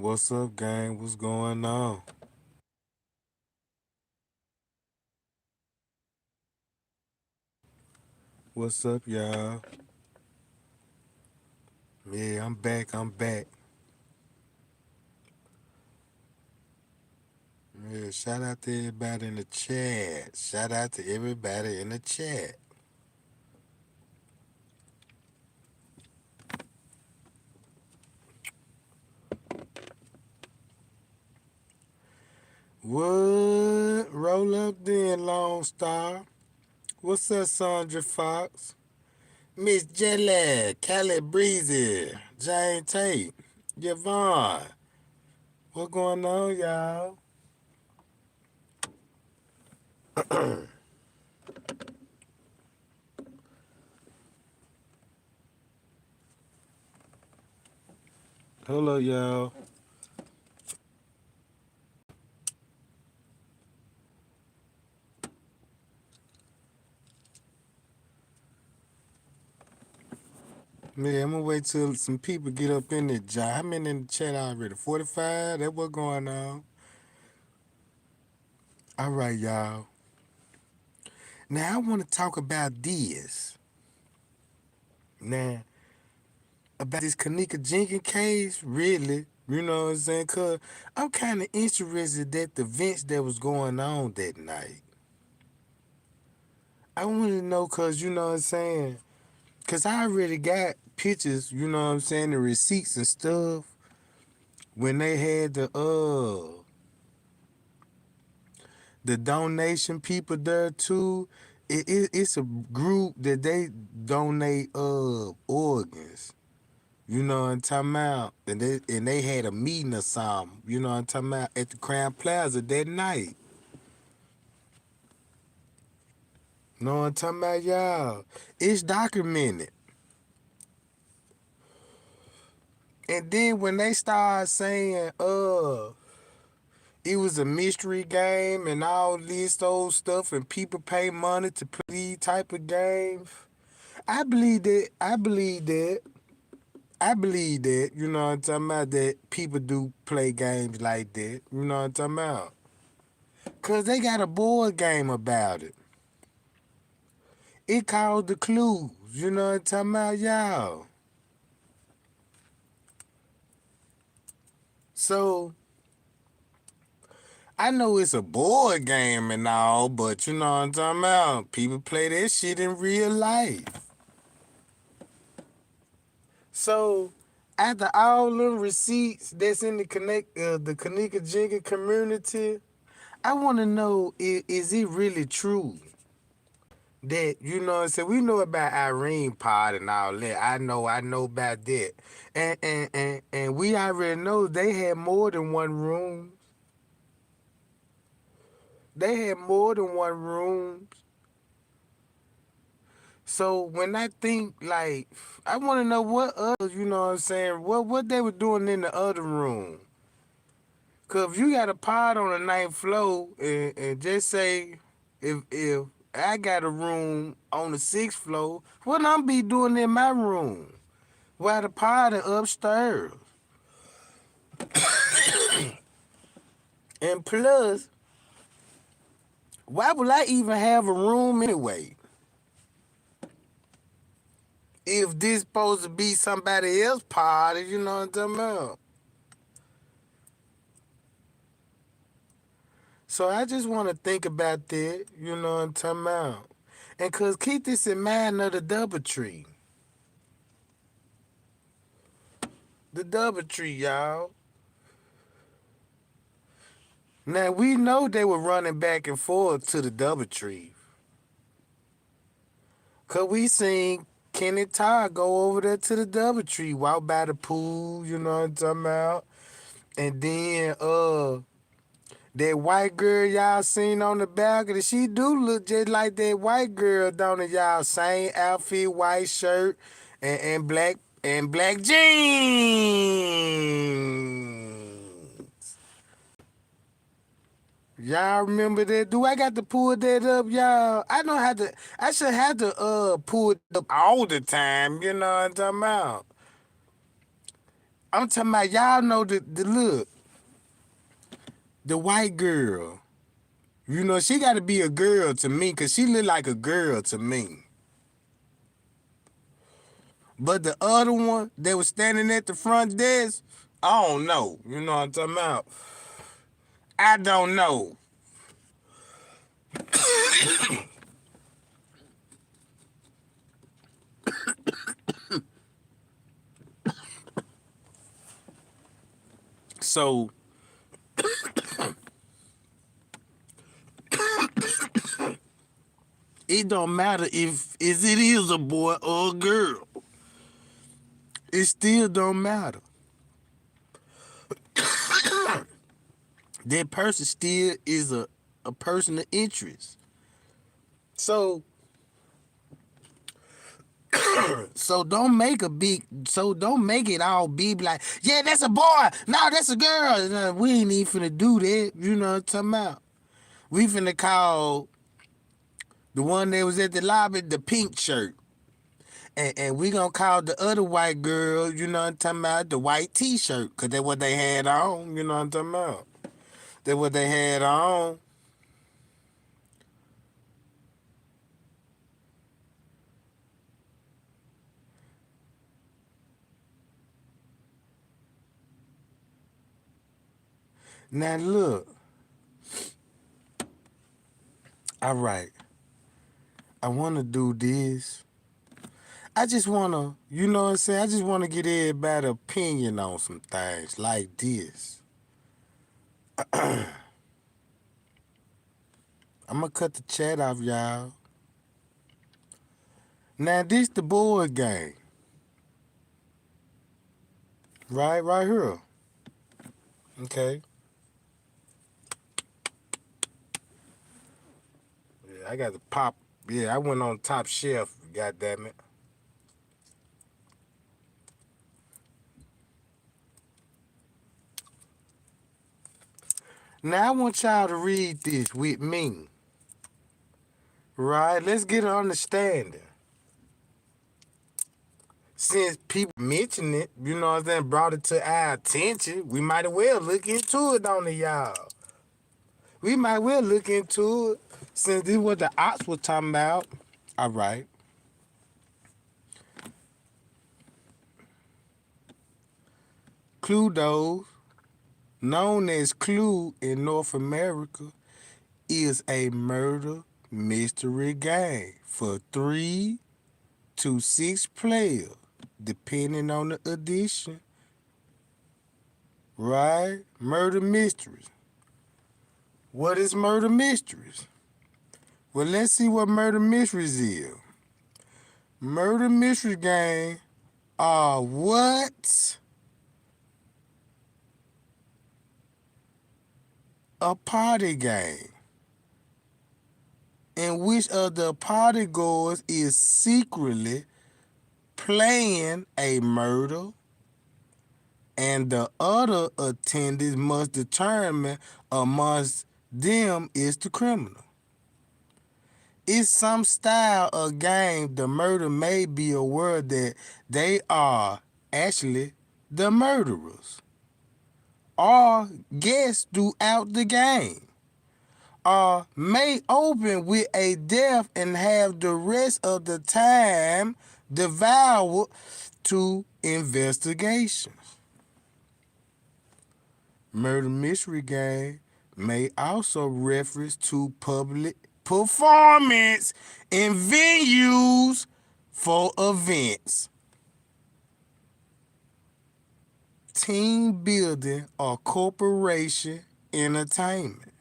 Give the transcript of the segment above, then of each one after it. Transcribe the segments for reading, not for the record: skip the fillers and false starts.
What's up, gang? What's going on? What's up, y'all? Yeah, I'm back. I'm back. Yeah, shout out to everybody in the chat. Shout out to everybody in the chat. What? Roll up then, Lone Star. What's up, Sandra Fox? Miss Jelly, Callie Breezy, Jane Tate, Yvonne. What going on, y'all? Hello, y'all. Yeah, I'm gonna wait till some people get up in the chat. How many in the chat already? 45? That what going on? All right, y'all. Now I want to talk about this. Now, about this Kanika Jenkins case, really. You know what I'm saying? Cause I'm kind of interested at the events that was going on that night. I want to know, cause you know what I'm saying? Cause I already got pictures, you know what I'm saying, the receipts and stuff when they had the donation people there too. It's a group that they donate organs. You know what I'm talking about? And they had a meeting or something. You know what I'm talking about? At the Crown Plaza that night. You know what I'm talking about, y'all? It's documented. And then when they start saying, it was a mystery game and all this old stuff and people pay money to play these type of games. I believe that. I believe that. I believe that. You know what I'm talking about? That people do play games like that. You know what I'm talking about? Cause they got a board game about it. It called the Clues. You know what I'm talking about, y'all? So I know it's a board game and all, but you know what I'm talking about? People play that shit in real life. So after all them receipts that's in the Kanika Jenkins community, I want to know, is it really true that, you know what I'm saying? We know about Irene Pod and all that. I know about that. And we already know they had more than one room. They had more than one room. So when I think, like, I want to know what others, you know what I'm saying, what they were doing in the other room. Cause if you got a pod on the ninth floor and just say if I got a room on the sixth floor, what I'm be doing in my room? While the pod is upstairs. And plus, why would I even have a room anyway? If this supposed to be somebody else pod, you know what I'm talking about? So I just want to think about that, you know what I'm talking about? And cause keep this in mind of the double tree. The double tree, y'all. Now we know they were running back and forth to the double tree. Cause we seen Kenny Todd go over there to the double tree, walk by the pool, you know what I'm talking about? And then that white girl y'all seen on the balcony, she do look just like that white girl, don't it, y'all? Same outfit, white shirt, and black jeans. Y'all remember that? Do I got to pull that up, y'all? I don't have to. I should have to pull it up all the time. You know what I'm talking about? I'm talking about y'all know the look, the white girl. You know, she got to be a girl to me because she look like a girl to me. But the other one that was standing at the front desk, I don't know. You know what I'm talking about? I don't know. So it don't matter if it is a boy or a girl. It still don't matter. That person still is a person of interest. So don't make it all be like, yeah, that's a boy. No, that's a girl. No, we ain't even finna do that. You know what I'm talking about? We finna call the one that was at the lobby the pink shirt. And we gonna call the other white girl, you know what I'm talking about, the white t-shirt. Cause that's what they had on, you know what I'm talking about. That's what they had on. Now look, all right, I wanna do this. I just wanna, you know what I'm saying? I just wanna get everybody's opinion on some things like this. I'm gonna cut the chat off, y'all. Now this the board game, right? Right here. Okay. Yeah, I got the pop. Yeah, I went on top shelf. God damn it. Now I want y'all to read this with me, right? Let's get an understanding. Since people mentioned it, you know what I'm saying, brought it to our attention, we might as well look into it on the y'all. We might well look into it since this is what the ops was talking about. All right. Cluedo, known as Clue in North America, is a murder mystery game for 3 to 6 players, depending on the edition. Right? Murder mysteries. What is murder mysteries? Well, let's see what murder mysteries is. Murder mystery game are what? A party game in which of the party goers is secretly playing a murder and the other attendees must determine amongst them is the criminal. In some style of game, the murder may be aware that they are actually the murderers or guess throughout the game, or may open with a death and have the rest of the time devoured to investigations. Murder mystery game may also reference to public performance in venues for events, team building, or corporation entertainment,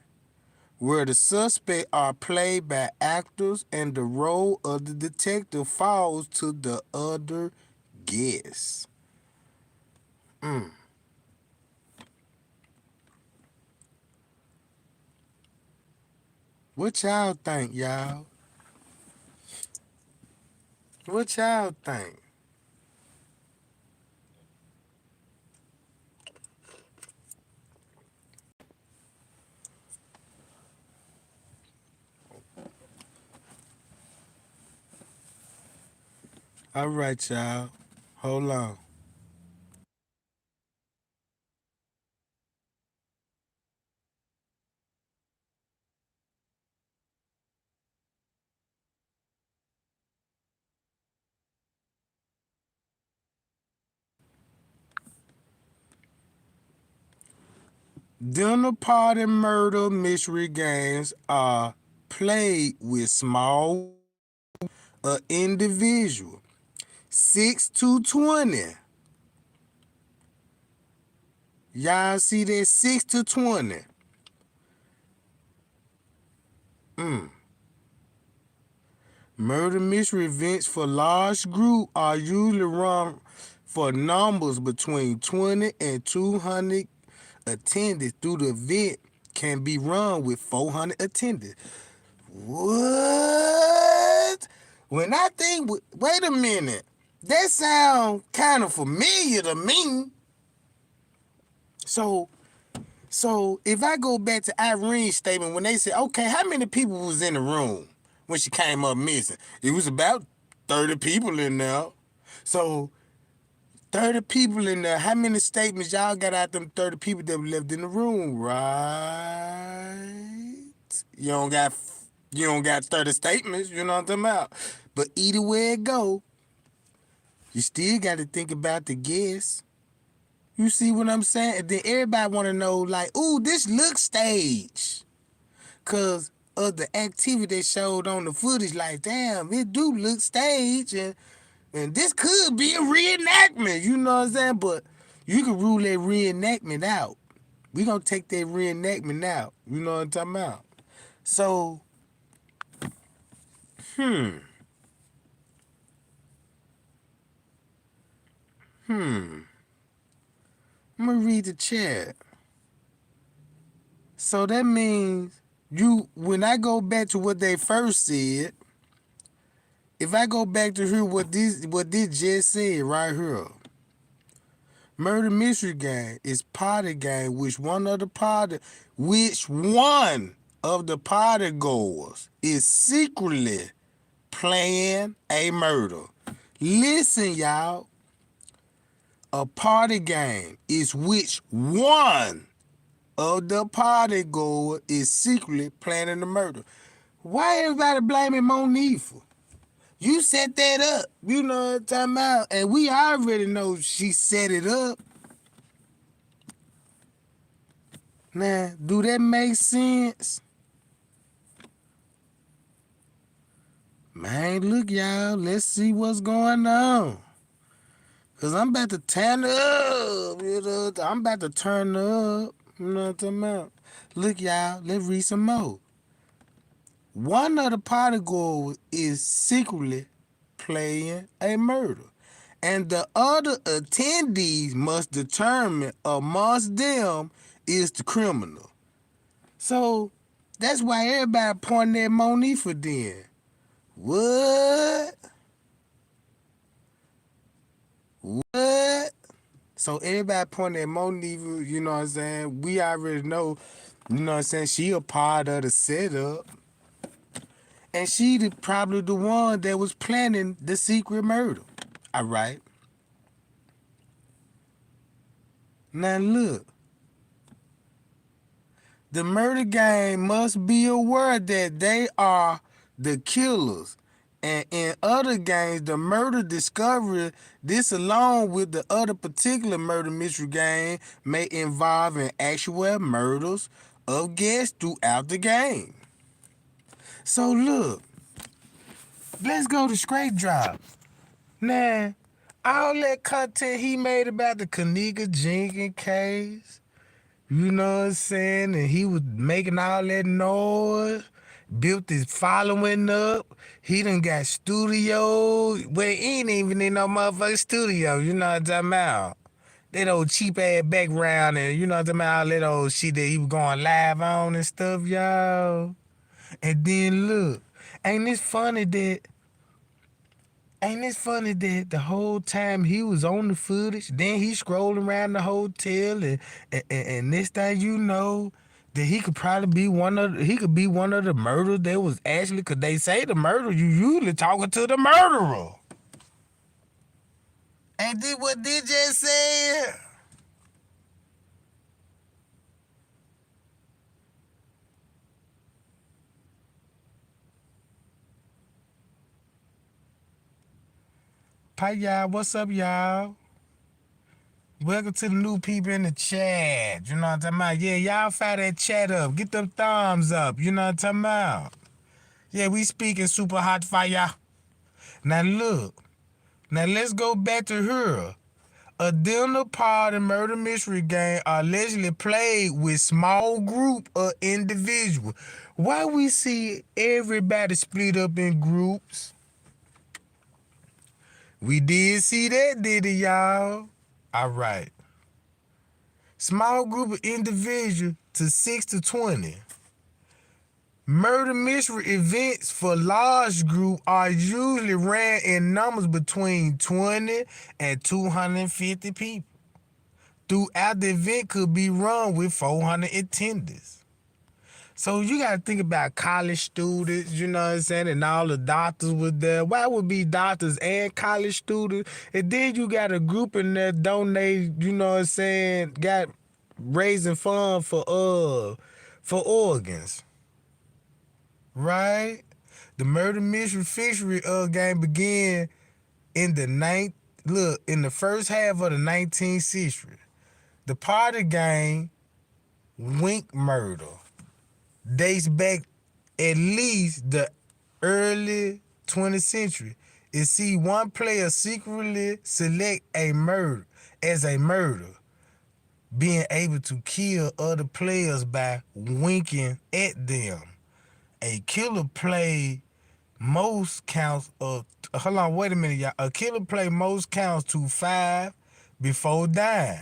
where the suspects are played by actors and the role of the detective falls to the other guests. What y'all think, y'all? What y'all think? All right, y'all. Hold on. Dinner party murder mystery games are played with small individual. 6 to 20. Y'all see that 6 to 20. Murder mystery events for large group are usually run for numbers between 20 and 200 attendants. Through the event can be run with 400 attendants. What? When I think, wait a minute, that sounds kind of familiar to me. So, so if I go back to Irene's statement when they said, okay, how many people was in the room when she came up missing? It was about 30 people in there. So 30 people in there. How many statements y'all got out them 30 people that left in the room, right? You don't got you don't got 30 statements, you know what I'm talking about? But either way it go, you still got to think about the guests. You see what I'm saying? And then everybody want to know, like, ooh, this looks staged. Because of the activity they showed on the footage, like, damn, it do look staged. And this could be a reenactment, you know what I'm saying? But you can rule that reenactment out. We gonna take that reenactment out. You know what I'm talking about? So, I'm gonna read the chat. So that means when I go back to what they first said, if I go back to hear what this just said right here, murder mystery game is party game, which one of the party goers is secretly planning a murder. Listen, y'all, a party game is which one of the party goer is secretly planning the murder. Why everybody blaming Monifa? You set that up. You know what I'm talking about? And we already know she set it up. Now, do that make sense? Man, look, y'all. Let's see what's going on. Cause I'm about to turn up. I'm about to turn up. You know what I'm talking about? Look, y'all. Let's read some more. One of the party goers is secretly playing a murder, and the other attendees must determine amongst them is the criminal. So that's why everybody pointing at Monifa then. What? What? So everybody pointing at Monifa, you know what I'm saying? We already know, you know what I'm saying? She a part of the setup. And probably the one that was planning the secret murder. All right. Now look, the murder gang must be aware that they are the killers. And in other gangs, the murder discovery, this along with the other particular murder mystery gang, may involve in actual murders of guests throughout the game. So look, let's go to Straight Drop. Now, all that content he made about the Kaniga Jenkins case, you know what I'm saying? And he was making all that noise, built his following up. He done got studios. Well, he ain't even in no motherfucking studio, you know what I'm talking about? That old cheap ass background and you know what I'm talking about? All that old shit that he was going live on and stuff, y'all. And then look, ain't this funny that Ain't it funny that the whole time he was on the footage, then he scrolling around the hotel, and next thing you know, that he could probably be one of the murderers that was actually, cause they say the murderer, you usually talking to the murderer. Ain't this what DJ said? Hi y'all, what's up y'all? Welcome to the new people in the chat. You know what I'm talking about? Yeah, y'all fire that chat up. Get them thumbs up. You know what I'm talking about? Yeah, we speaking super hot fire. Now look. Now let's go back to her. A dinner party murder mystery game allegedly played with small group of individuals. Why we see everybody split up in groups? We did see that, did it, y'all? All right. Small group of individuals to 6 to 20. Murder mystery events for large group are usually ran in numbers between 20 and 250 people. Throughout the event could be run with 400 attendants. So you gotta think about college students, you know what I'm saying, and all the doctors were there. Why would be doctors and college students? And then you got a group in there donate, you know what I'm saying, got raising funds for organs. Right? The murder mystery fishery game began in in the first half of the 19th century. The party game Wink Murder dates back at least the early 20th century. It see one player secretly select a murder as a murder, being able to kill other players by winking at them. A killer play most counts of hold on, wait a minute, y'all. A killer play most counts to 5 before dying.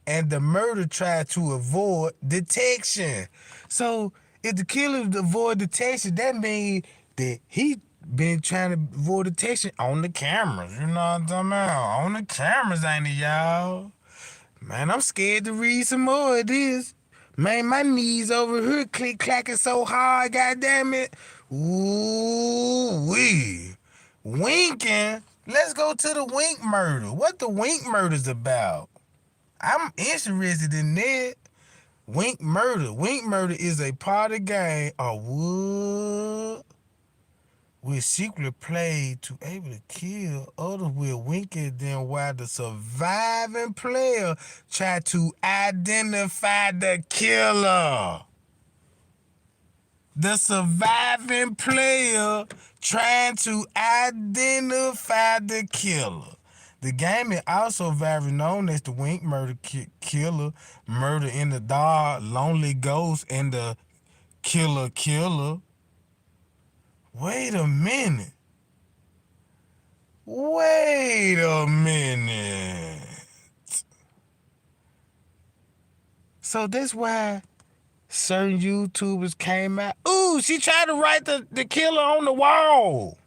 And the murderer tried to avoid detection. So if the killer avoid detection, that means that he been trying to avoid detection on the cameras. You know what I'm talking about? On the cameras, ain't it, y'all? Man, I'm scared to read some more of this. Man, my knees over here click clacking so hard, goddamn it. Ooh wee. Winking. Let's go to the wink murder. What the wink murder's about? I'm interested in that. Wink murder. Wink murder is a party game of wood with secretly played to able to kill others with winking at them while the surviving player try to identify the killer. The surviving player trying to identify the killer. The game is also very known as the Wink Murder Killer, Murder in the Dark, Lonely Ghost, and the Killer Killer. Wait a minute. Wait a minute. So that's why certain YouTubers came out. Ooh, she tried to write the killer on the wall.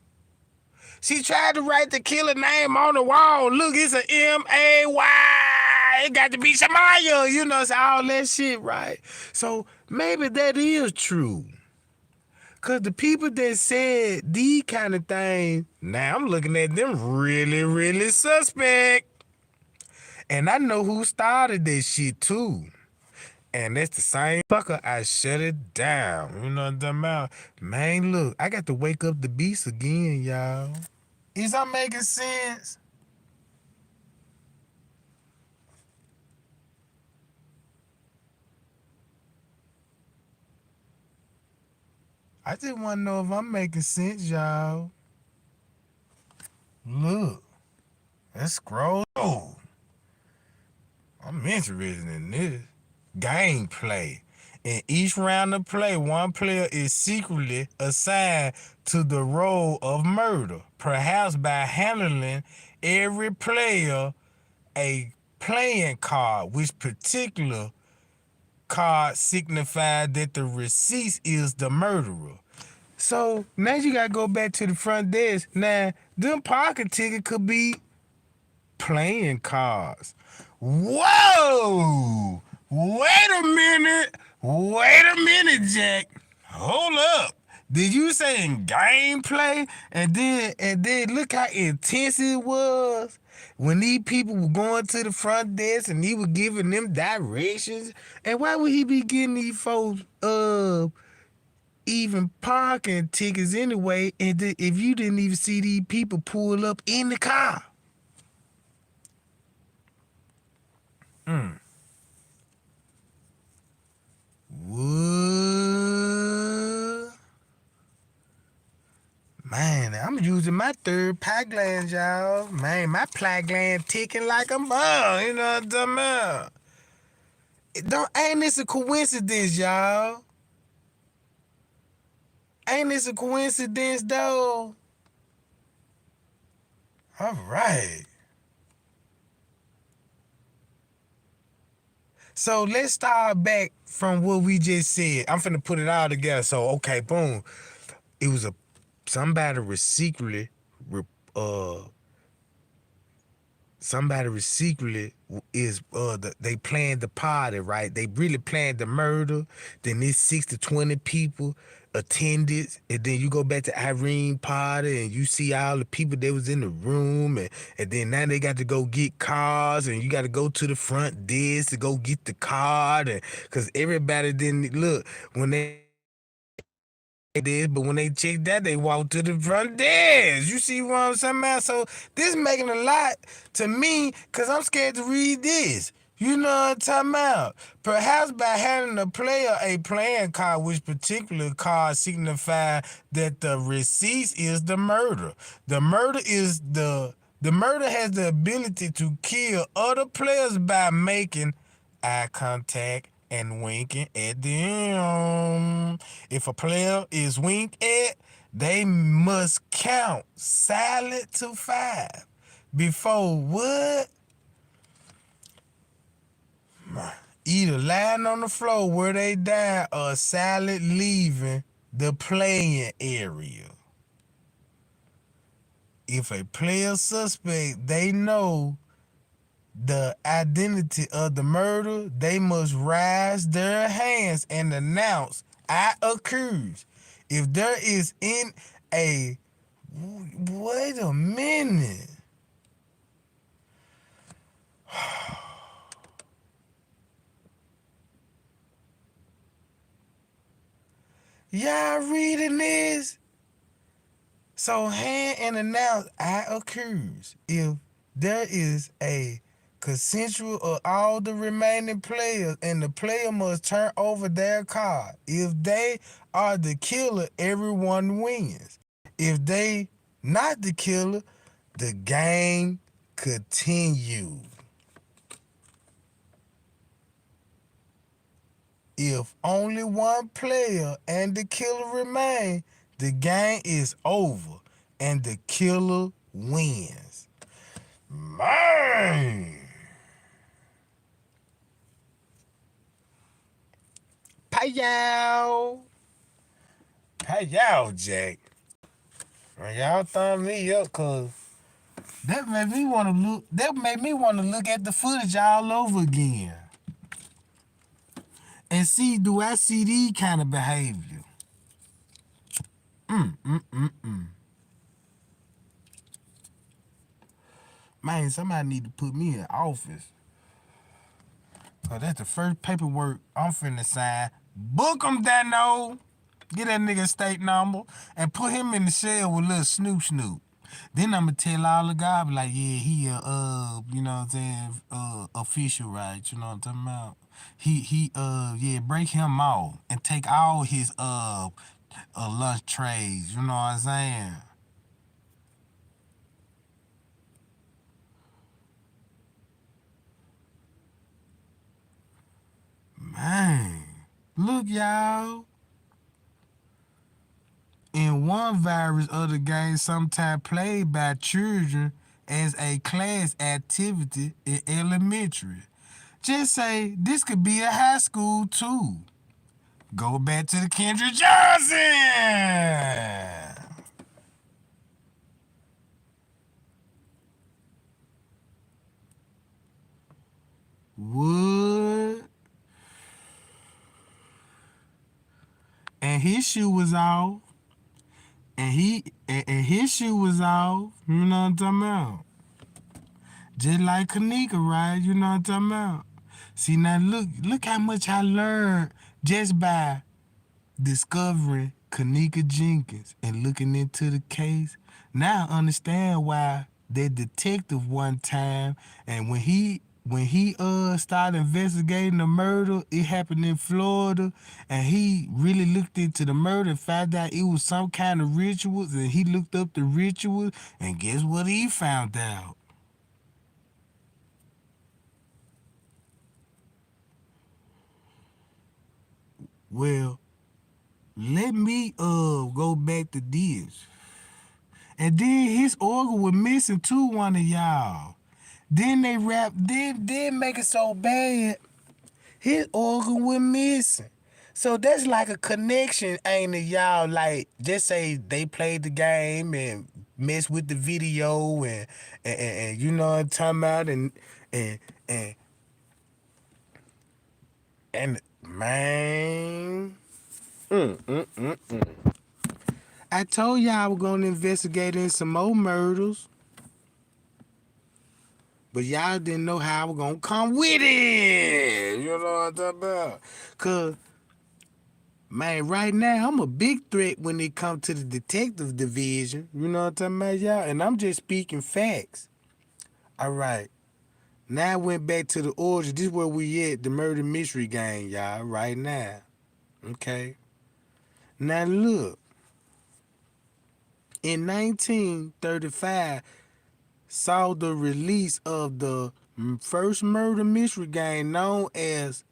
She tried to write the killer name on the wall. Look, it's a M-A-Y. It got to be Shamaya. You know, it's all that shit, right? So maybe that is true. Because the people that said these kind of things, now I'm looking at them really, really suspect. And I know who started this shit too. And that's the same fucker. I shut it down. You know what I'm talking about? Man, look, I got to wake up the beast again, y'all. Is that making sense? I just want to know if I'm making sense, y'all. Look, let's scroll. Oh, I'm interested in this. Gameplay. In each round of play, one player is secretly assigned to the role of murder, perhaps by handling every player a playing card, which particular card signifies that the receipt is the murderer. So now you gotta go back to the front desk. Now, them pocket ticket could be playing cards. Whoa! Wait a minute! Wait a minute, Jack. Hold up. Did you say in gameplay? And then look how intense it was when these people were going to the front desk and he was giving them directions. And why would he be getting these folks even parking tickets anyway? And if you didn't even see these people pull up in the car. Mm. What? Man, I'm using my third pie gland, y'all. Man, my pie gland ticking like a mug. You know what I'm talking about? Ain't this a coincidence, y'all? Ain't this a coincidence, though? All right. So let's start back from what we just said. I'm finna put it all together. So okay, boom. It was a somebody was secretly uh somebody was secretly is they planned the party, right? They really planned the murder. Then this 6 to 20 people attended, and then you go back to Irene party and you see all the people that was in the room, and then now they got to go get cars, and you got to go to the front desk to go get the card, and because everybody didn't look when they did, but when they checked that, they walked to the front desk. You see what I'm saying, man? So this making a lot to me, cause I'm scared to read this. You know what I'm talking about? Perhaps by having a player a playing card, which particular card signify that the receipts is the murder. The murder is the murder has the ability to kill other players by making eye contact and winking at them. If a player is winked at, they must count silent to 5 before what? Either lying on the floor where they die or silent leaving the playing area. If a player suspect, they know the identity of the murder, they must raise their hands and announce, I accuse. If there is in a, wait a minute. Y'all reading this? So hand and announce, I accuse. If there is a consensual of all the remaining players and the player must turn over their card. If they are the killer, everyone wins. If they not the killer, the game continues. If only one player and the killer remain, the game is over and the killer wins. Man! Payow! Payow, Jack. Y'all thumb me up, cause that made me wanna look at the footage all over again. And see, do I see these kind of behavior? Man, somebody need to put me in office. So that's the first paperwork I'm finna sign. Book him, Dano. Get that nigga state number and put him in the cell with little Snoop Snoop. Then I'ma tell all the guys, like, yeah, he you know what I'm saying, official rights, you know what I'm talking about? Yeah, break him off and take all his lunch trays, you know what I'm saying? Man, look, y'all. In one virus of the game, sometimes played by children as a class activity in elementary. Just say this could be a high school too. Go back to the Kendrick Johnson. What? And his shoe was off. And his shoe was off. You know what I'm talking about? Just like Kanika, right? You know what I'm talking about? See now look how much I learned just by discovering Kanika Jenkins and looking into the case. Now I understand why that detective one time, and when he when he started investigating the murder, it happened in Florida, and he really looked into the murder and found out it was some kind of rituals, and he looked up the rituals, and guess what he found out? Well, let me go back to this. And then his organ was missing too, one of y'all. Then they rap, then make it so bad, his organ was missing. So that's like a connection, ain't it, y'all? Like, just say they played the game and messed with the video and you know what I'm talking about, and and and man, I told y'all I was gonna investigate in some more murders, but y'all didn't know how I was gonna come with it. You know what I'm talking about? Cause man, right now I'm a big threat when it comes to the detective division. You know what I'm talking about, y'all? And I'm just speaking facts. All right. Now I went back to the origin. This is where we at, the murder mystery game, y'all, right now. Okay. Now look, in 1935, saw the release of the first murder mystery game known as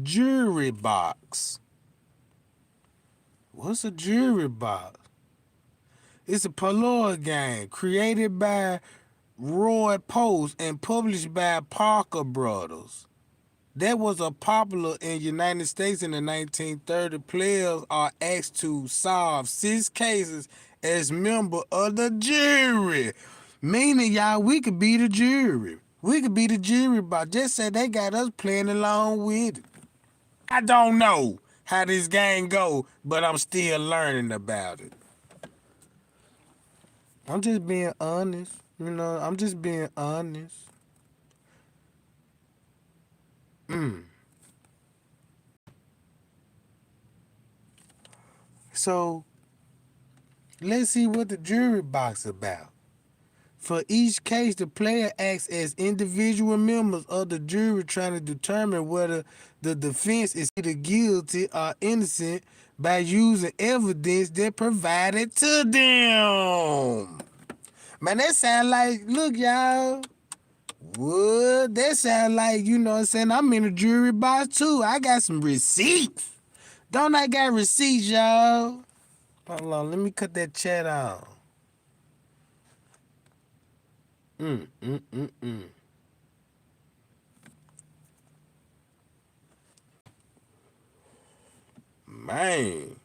Jury Box. What's a jury box? It's a Polaroid game created by Roy Post and published by Parker Brothers. That was a popular in the United States in the 1930s. Players are asked to solve 6 cases as member of the jury. Meaning, y'all, we could be the jury. We could be the jury, but just say they got us playing along with it. I don't know how this game go, but I'm still learning about it. I'm just being honest. You know, I'm just being honest. So let's see what the jury box about. For each case, the player acts as individual members of the jury trying to determine whether the defense is either guilty or innocent by using evidence that provided to them. Man, that sound like, look, y'all. What? That sound like, you know what I'm saying? I'm in a jury box too. I got some receipts. Don't I got receipts, y'all? Hold on, let me cut that chat out. Mm, mm, mm, mm. Man.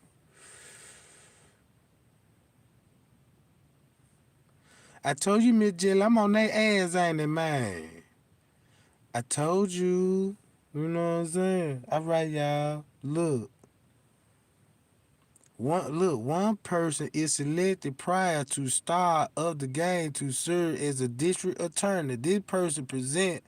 I told you, Miss Jill, I'm on that ass, ain't it, man? I told you. You know what I'm saying? All right, y'all. One person is selected prior to start of the game to serve as a district attorney. This person present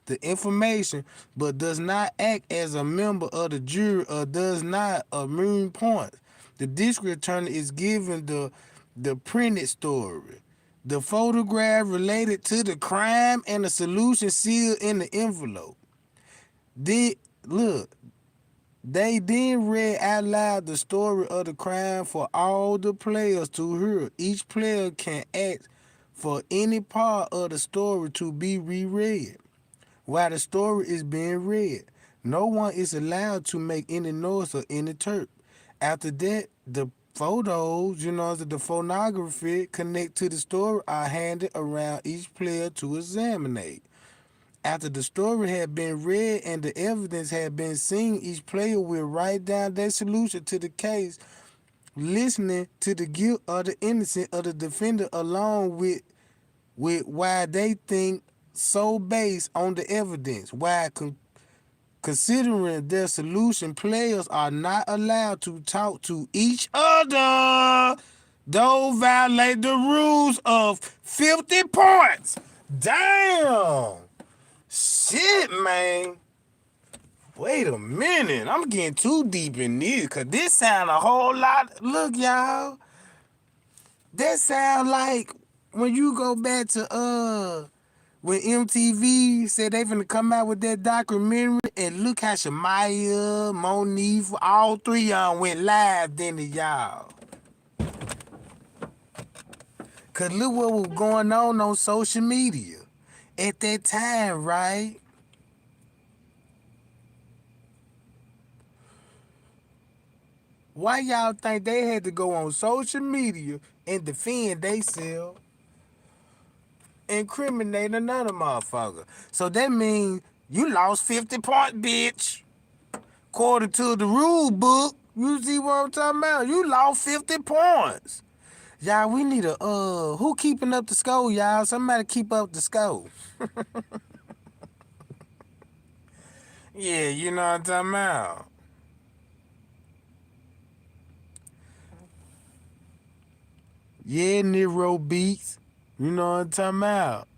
the information but does not act as a member of the jury or does not earn points. The district attorney is given the printed story, the photograph related to the crime, and the solution sealed in the envelope. Then look, they then read out loud the story of the crime for all the players to hear. Each player can ask for any part of the story to be reread. While the story is being read, no one is allowed to make any noise or any chirp. After that, the photos, you know, the phonography connect to the story are handed around each player to examine. After the story had been read and the evidence had been seen, each player will write down their solution to the case, listening to the guilt or the innocence of the defendant along with why they think so based on the evidence. While considering their solution, players are not allowed to talk to each other. Those violate the rules of 50 points. Damn. Shit, man. Wait a minute. I'm getting too deep in this because this sound a whole lot. Look, y'all. That sound like when you go back to when MTV said they finna come out with that documentary, and look how Shamaya, Monique, all three of them went live then to y'all. Cause look what was going on social media at that time, right? Why y'all think they had to go on social media and defend themselves, incriminate another motherfucker? So that means you lost 50 points, bitch. According to the rule book, you see what I'm talking about? You lost 50 points. Y'all, we need a who keeping up the score, y'all? Somebody keep up the score. Yeah, you know what I'm talking about. Yeah, Nero beats. You know what I'm talking about.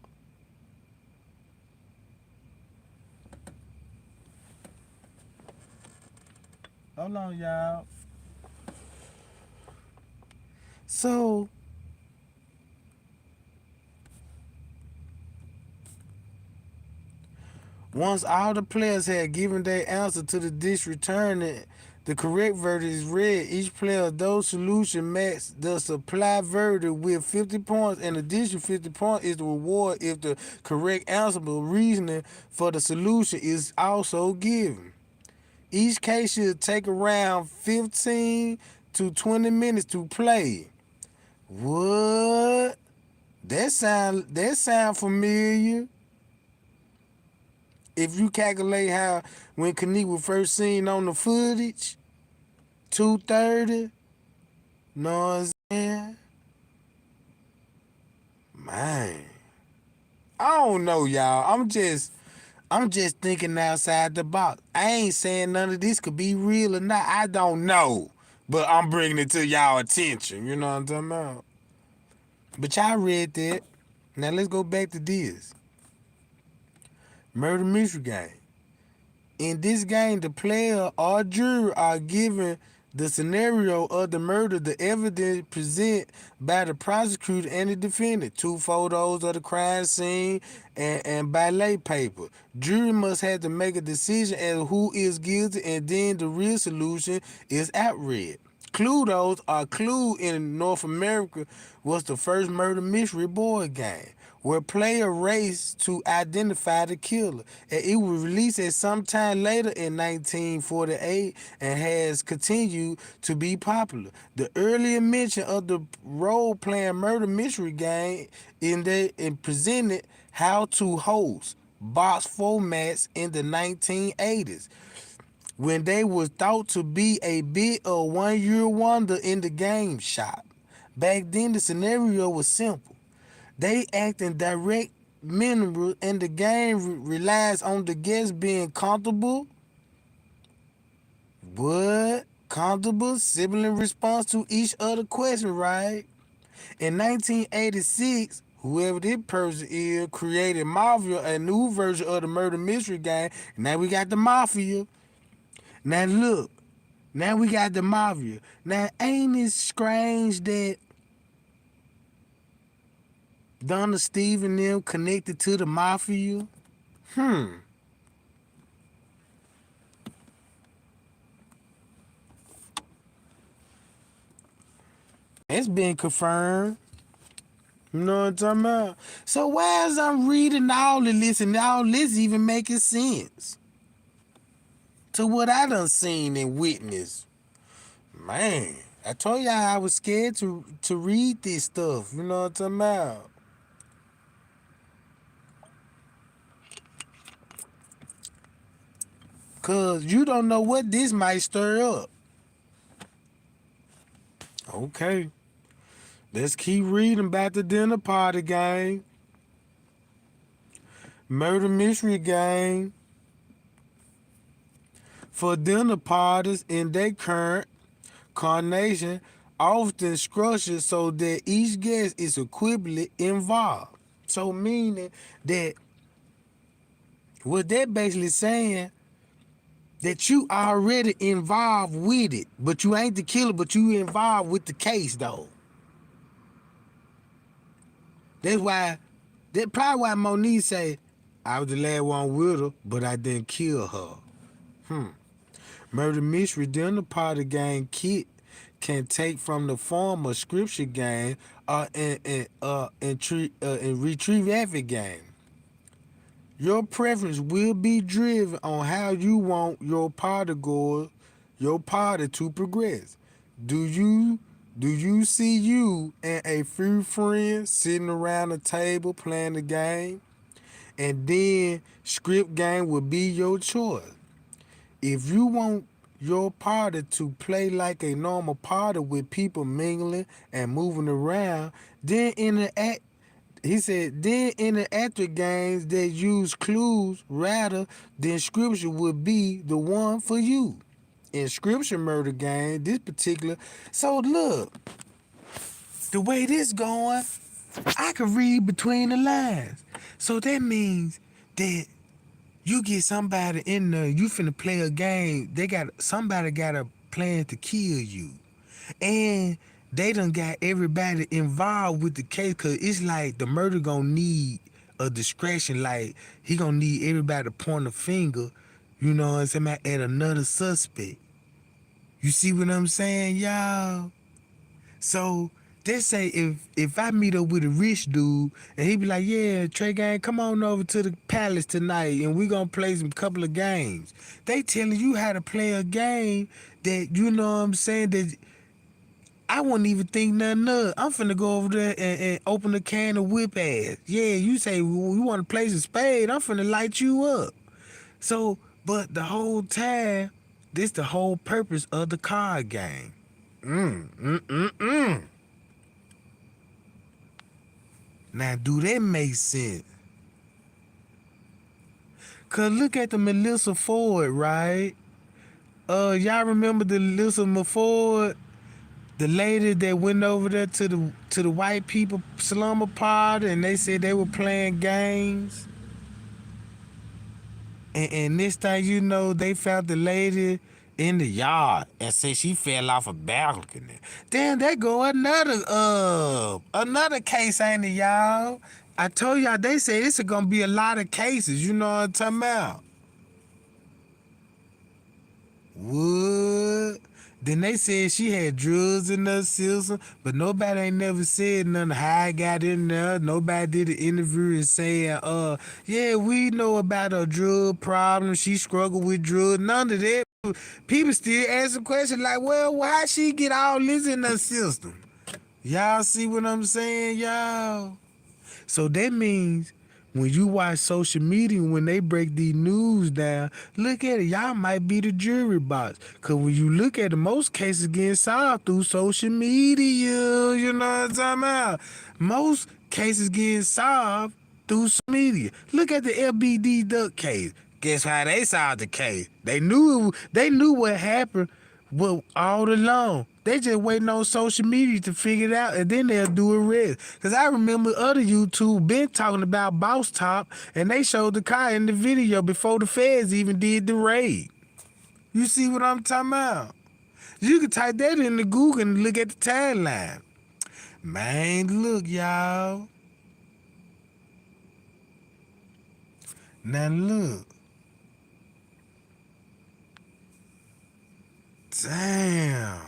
Hold on, y'all. So once all the players had given their answer to the dish returning, the correct verdict is read. Each player of those solutions match the supply verdict with 50 points. In addition, 50 points is the reward if the correct answer or reasoning for the solution is also given. Each case should take around 15 to 20 minutes to play. What? That sound familiar. If you calculate how when Kanique was first seen on the footage, 2:30, know what I'm saying? Man. I don't know, y'all. I'm just thinking outside the box. I ain't saying none of this could be real or not. I don't know. But I'm bringing it to y'all attention. You know what I'm talking about? But y'all read that. Now let's go back to this. Murder mystery game. In this game, the player or jury are given the scenario of the murder, the evidence presented by the prosecutor and the defendant, two photos of the crime scene, and ballet paper. Jury must have to make a decision as to who is guilty, and then the real solution is outread. Cluedos or Clue in North America was the first murder mystery board game where players race to identify the killer. And it was released at some time later in 1948 and has continued to be popular. The earlier mention of the role-playing murder mystery game and presented how to host box formats in the 1980s when they was thought to be a bit of one-year wonder in the game shop. Back then, the scenario was simple. They act in direct mineral, and the game relies on the guests being comfortable. What? Comfortable sibling response to each other question, right? In 1986, whoever this person is created Mafia, a new version of the murder mystery game. Now we got the Mafia. Now look, now we got the Mafia. Now ain't it strange that Donna Steve and them connected to the Mafia? Hmm. It's been confirmed. You know what I'm talking about? So why as I'm reading all of this and all this even making sense to what I done seen and witnessed? Man, I told y'all I was scared to read this stuff. You know what I'm talking about? Cause you don't know what this might stir up. Okay. Let's keep reading about the dinner party gang. Murder mystery gang for dinner parties in their current carnation, often structured so that each guest is equally involved. So meaning that what they're basically saying that you already involved with it, but you ain't the killer, but you involved with the case though. That's why That probably why Monique say, I was the last one with her, but I didn't kill her. Murder mystery during the party game kit can take from the form of scripture game and retrieve every game. Your preference will be driven on how you want your party to progress. Do you do you see you and a few friends sitting around a table playing the game? And then script game will be your choice. If you want your party to play like a normal party with people mingling and moving around, then interact. He said, then interactive games that use clues rather than scripture would be the one for you. In scripture murder game, this particular. So look, the way this going, I could read between the lines. So that means that you get somebody in there, you finna play a game, somebody got a plan to kill you. And they done got everybody involved with the case, cause it's like the murder gonna need a discretion, like he gonna need everybody to point a finger, you know what I'm saying, at another suspect. You see what I'm saying, y'all? So they say if I meet up with a rich dude and he be like, yeah, Tregang, come on over to the palace tonight and we gonna play some couple of games. They telling you how to play a game that you know what I'm saying that I wouldn't even think nothing of. I'm finna go over there and open a can of whip ass. Yeah, you say well, you want to play some spade, I'm finna light you up. So, but the whole time, this the whole purpose of the card game. Mm, mm, mm, mm. Now, do that make sense? Cause look at the Melissa Ford, right? Y'all remember the Melissa Ford, the lady that went over there to the white people slumber party, and they said they were playing games. And this thing, you know, they found the lady in the yard and said she fell off a balcony. Damn, there go another case, ain't it, y'all? I told y'all they said this is gonna be a lot of cases. You know what I'm talking about? What? Then they said she had drugs in her system, but nobody ain't never said nothing how I got in there. Nobody did an interview and saying, yeah, we know about her drug problem. She struggled with drugs. None of that. People still asking questions like, well, why she get all this in her system? Y'all see what I'm saying, y'all? So that means when you watch social media, when they break these news down, look at it. Y'all might be the jury box. Because when you look at it, most cases getting solved through social media. You know what I'm talking about? Most cases getting solved through social media. Look at the LBD Duck case. Guess how they solved the case? They knew what happened. Well, all along, they just waiting on social media to figure it out, and then they'll do a rest. Cause I remember other YouTube been talking about Boss Top, and they showed the car in the video before the feds even did the raid. You see what I'm talking about? You can type that into Google and look at the timeline. Man, look, y'all. Now look. Damn.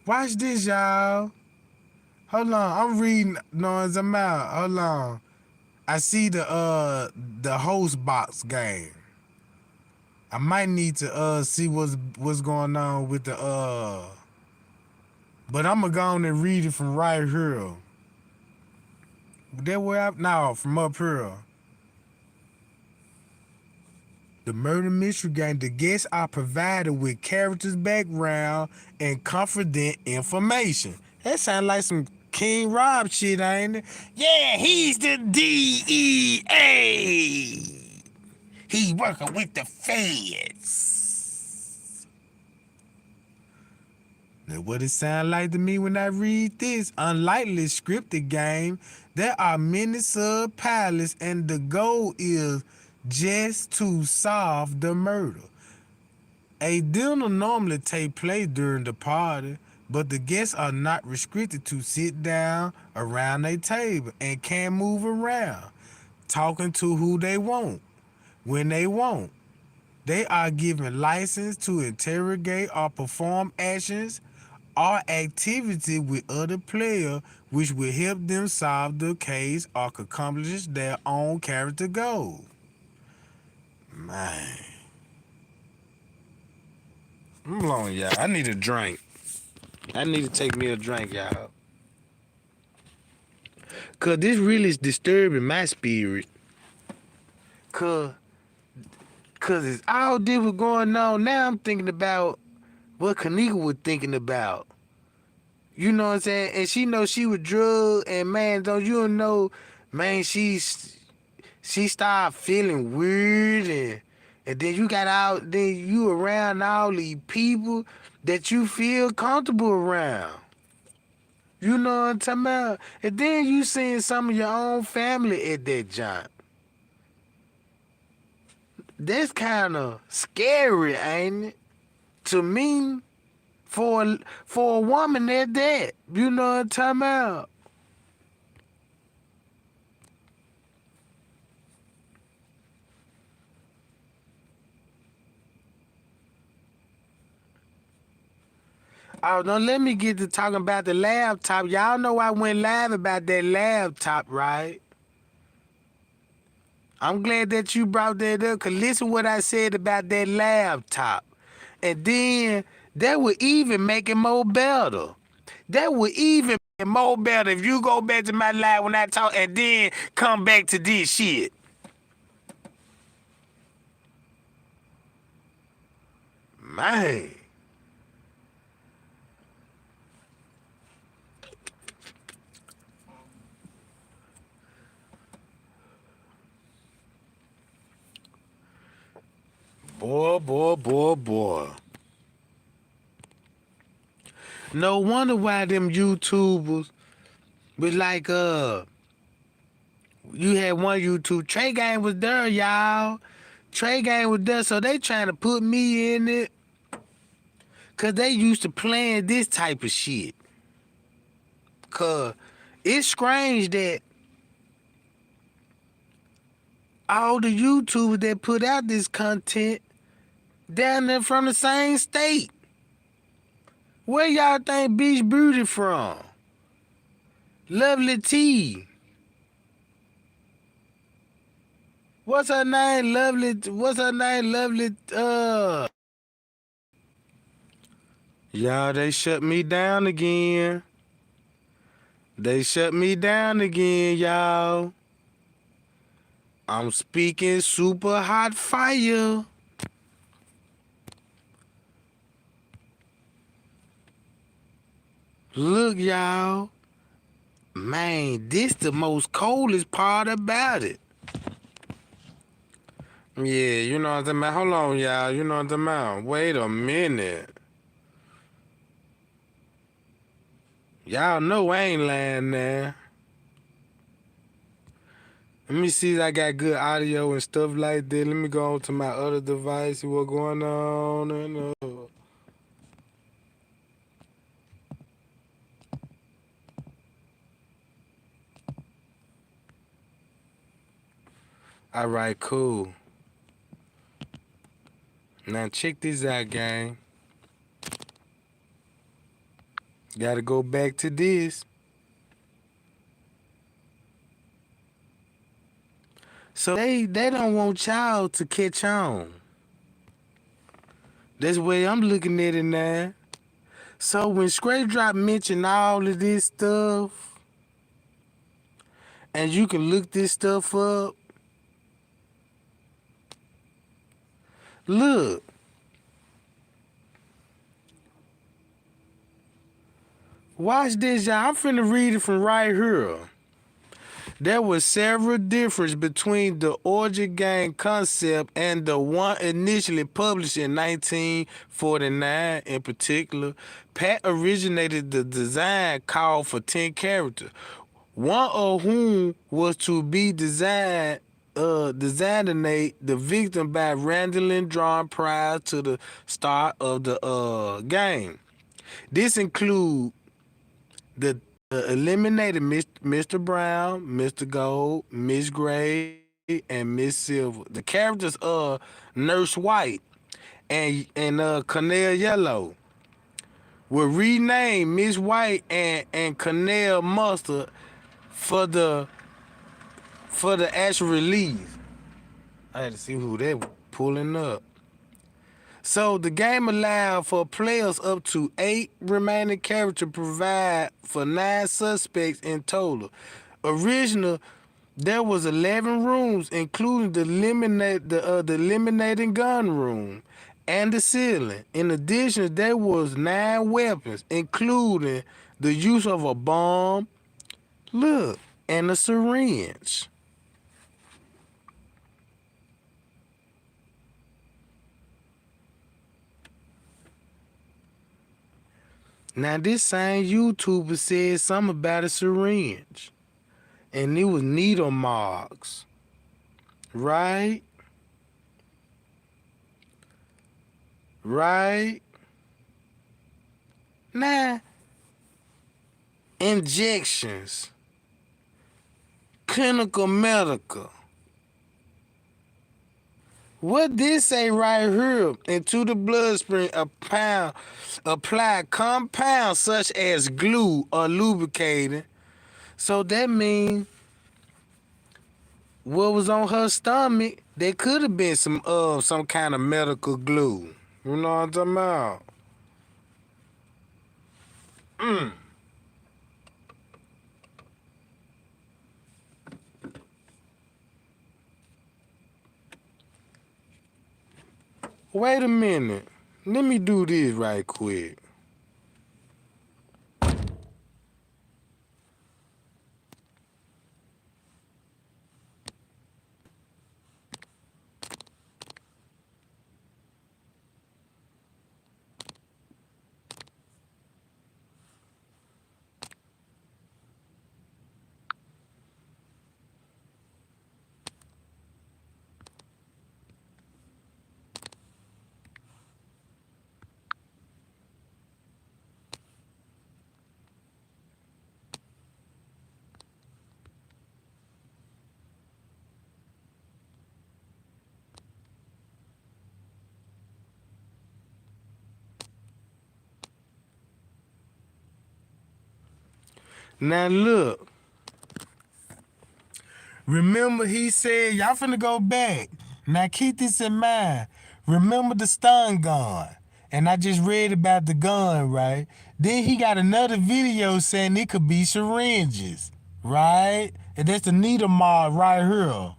Watch this, y'all. Hold on, I'm reading noise. I'm out. Hold on. I see the host box game. I might need to see what's going on with the but I'm gonna go on and read it from right here. That where I now from up here. The murder mystery game. The guests are provided with characters' background and confident information. That sounds like some King Rob shit, ain't it? Yeah, he's the DEA. He's working with the feds. Now, what it sound like to me when I read this? Unlikely scripted game. There are many sub-pilots, and the goal is just to solve the murder. A dinner normally take place during the party, but the guests are not restricted to sit down around a table and can move around, talking to who they want, when they want. They are given license to interrogate or perform actions or activity with other players which will help them solve the case or accomplish their own character goal. Man, I'm long, y'all. I need a drink. I need to take me a drink, y'all. Cause this really is disturbing my spirit. Cause, cause it's all this was going on. Now I'm thinking about what Kanika was thinking about. You know what I'm saying? And she knows she was drugged, and man, don't you know, man, she started feeling weird, and then you got out, then you around all these people that you feel comfortable around. You know what I'm talking about? And then you seeing some of your own family at that job. That's kind of scary, ain't it? To me, for a woman at that. You know what I'm talking about? Oh, don't let me get to talking about the laptop. Y'all know I went live about that laptop, right? I'm glad that you brought that up, because listen what I said about that laptop. And then that would even make it more better. That would even make it more better if you go back to my live when I talk and then come back to this shit. Man. Boy, boy, boy, boy. No wonder why them YouTubers was like, you had one YouTube. Tregang was there, y'all. Tregang was there, so they trying to put me in it. Cause they used to playing this type of shit. Cause it's strange that all the YouTubers that put out this content down there from the same state. Where y'all think Beach Beauty from? Lovely T. What's her name? Lovely. What's her name? Lovely. Y'all, they shut me down again. They shut me down again, y'all. I'm speaking super hot fire. Look, y'all. Man, this the most coldest part about it. Yeah, you know what I'm talking about. Hold on, y'all. You know what I'm talking about. Wait a minute. Y'all know I ain't lying now. Let me see if I got good audio and stuff like that. Let me go on to my other device, see what's going on. All right, cool. Now check this out, gang. Gotta go back to this. So they don't want y'all to catch on. That's the way I'm looking at it now. So when Straight Drop mentioned all of this stuff, and you can look this stuff up, look. Watch this, y'all. I'm finna read it from right here. There was several differences between the orgy gang concept and the one initially published in 1949. In particular, Pat originated the design called for 10 characters, one of whom was to be designed designate the victim by randomly drawn prior to the start of the game. This include the eliminated Mr. Brown, Mr. Gold, Miss Gray, and Miss Silver. The characters are Nurse White and Cornell Yellow were renamed Miss White and Cornell Mustard for the actual release. I had to see who they were pulling up. So the game allowed for players up to 8 remaining characters to provide for 9 suspects in total. Original, there was 11 rooms, including the eliminating gun room and the ceiling. In addition, there was 9 weapons, including the use of a bomb, look, and a syringe. Now, this same YouTuber said something about a syringe, and it was needle marks, right? Right? Now, injections, clinical medical. What this say right here? Into the bloodstream, apply compounds such as glue or lubricating. So that means what was on her stomach, there could have been some kind of medical glue. You know what I'm talking about? Wait a minute. Let me do this right quick. Now look. Remember he said, y'all finna go back. Now keep this in mind. Remember the stun gun. And I just read about the gun, right? Then he got another video saying it could be syringes, right? And that's the needle mark right here.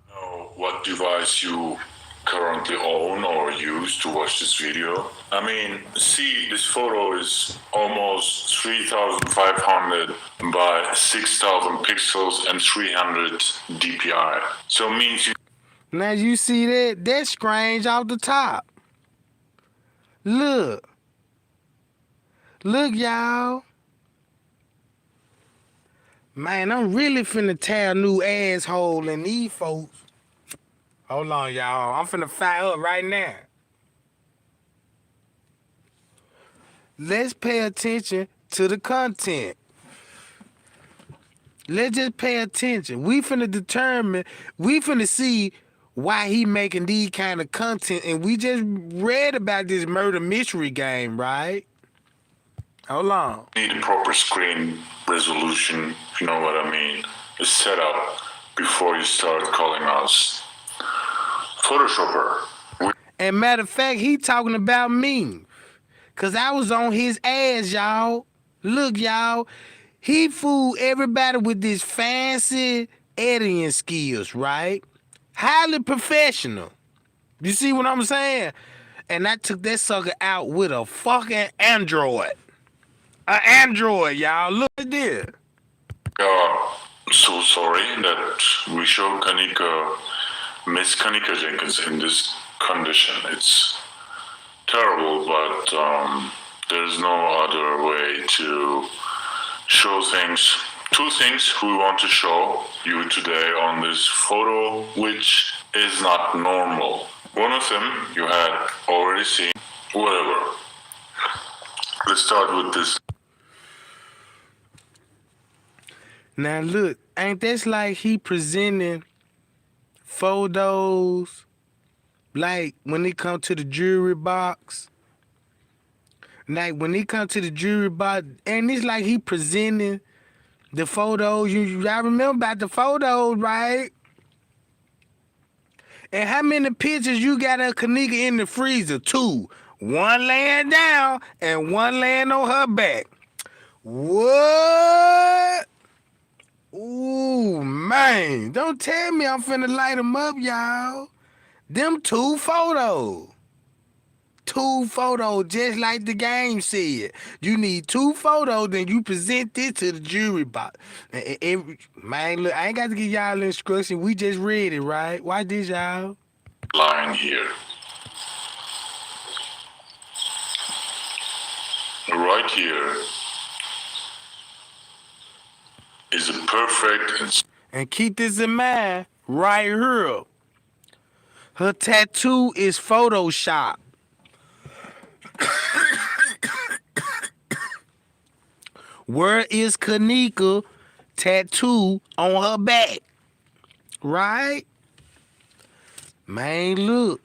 Know what device you currently own or use to watch this video. I mean, see, this photo is almost 3,500 by 6,000 pixels and 300 dpi. So it means you... Now you see that? That's strange off the top. Look. Look, y'all. Man, I'm really finna tear a new asshole in these folks. Hold on, y'all. I'm finna fire up right now. Let's pay attention to the content. Let's just pay attention. We finna see why he making these kind of content, and we just read about this murder mystery game, right? Hold on. need a proper screen resolution, if you know what I mean. A setup before you start calling us Photoshopper. And matter of fact, he talking about me. Cause I was on his ass, y'all. Look, y'all. He fooled everybody with this fancy editing skills, right? Highly professional. You see what I'm saying? And I took that sucker out with a fucking Android. An Android, y'all. Look at this. So sorry that we show Kanika, Miss Kanika Jenkins in this condition. It's terrible, but there's no other way to show things. Two things we want to show you today on this photo, which is not normal. One of them you had already seen. Whatever. Let's start with this. Now look, ain't this like he presenting photos like when it come to the jury box? Like when it come to the jury box, and it's like he presenting the photos. Y'all remember about the photos, right? And how many pictures you got of Kanika in the freezer? Two. One laying down and one laying on her back. What? Ooh, man. Don't tell me I'm finna light them up, y'all. Them two photos. Two photos, just like the game said. You need two photos, then you present this to the jury box. Man, look, I ain't got to give y'all instruction. We just read it, right? Watch this, y'all. Line here. Right here is a perfect. And keep this in mind, right here. Her tattoo is Photoshop. Where is Kanika tattoo on her back? Right? Man, look.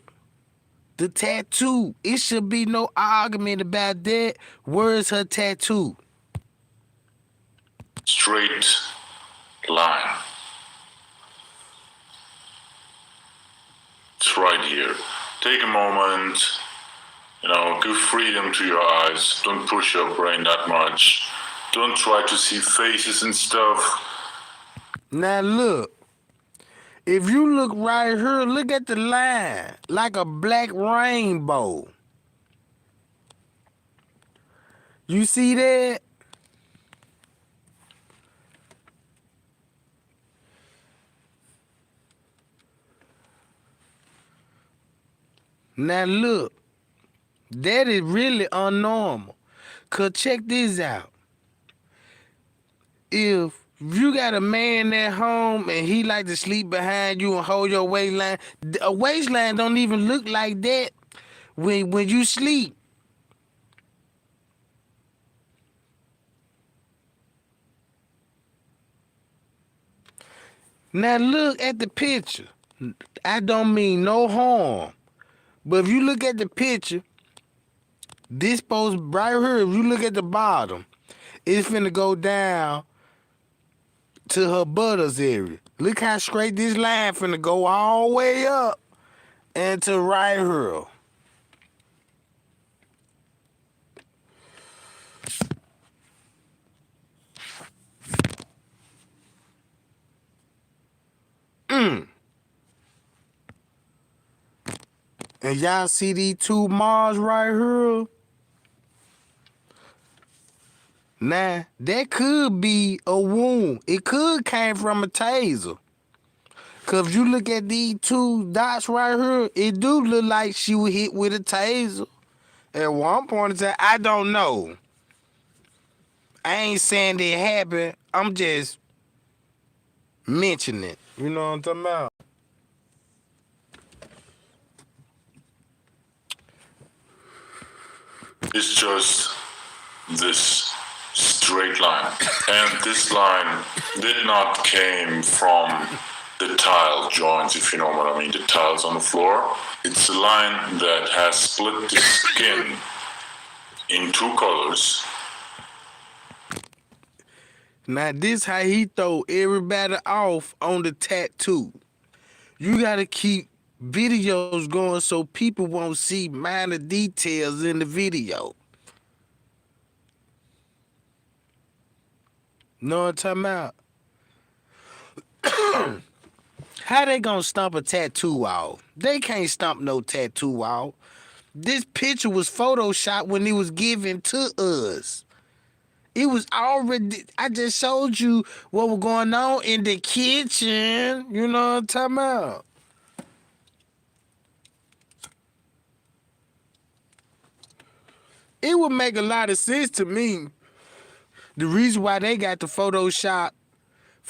The tattoo. It should be no argument about that. Where is her tattoo? Straight line. It's right here. Take a moment, give freedom to your eyes. Don't push your brain that much. Don't try to see faces and stuff. Now look. If you look right here, look at the line. Like a black rainbow. You see that? Now look. That is really unnormal. Cause check this out. If you got a man at home and he like to sleep behind you and hold your waistline, a waistline don't even look like that when you sleep. Now look at the picture. I don't mean no harm. But if you look at the picture, this supposed right here, if you look at the bottom, it's finna go down to her buttocks area. Look how straight this line finna go all the way up and to right here. And y'all see these two Mars right here? Now, that could be a wound. It could came from a taser. Cause if you look at these two dots right here, it do look like she was hit with a taser. At one point in time, I don't know. I ain't saying it happened. I'm just mentioning it. You know what I'm talking about? It's just this straight line. And this line did not came from the tile joints, if you know what I mean, the tiles on the floor. It's a line that has split the skin in two colors. Now this how he throw everybody off on the tattoo. You gotta keep videos going so people won't see minor details in the video. Know what I'm talking about? How they gonna stomp a tattoo out? They can't stomp no tattoo out. This picture was photoshopped when it was given to us. It was already, I just showed you what was going on in the kitchen. You know what I'm talking about? it would make a lot of sense to me. The reason why they got the Photoshop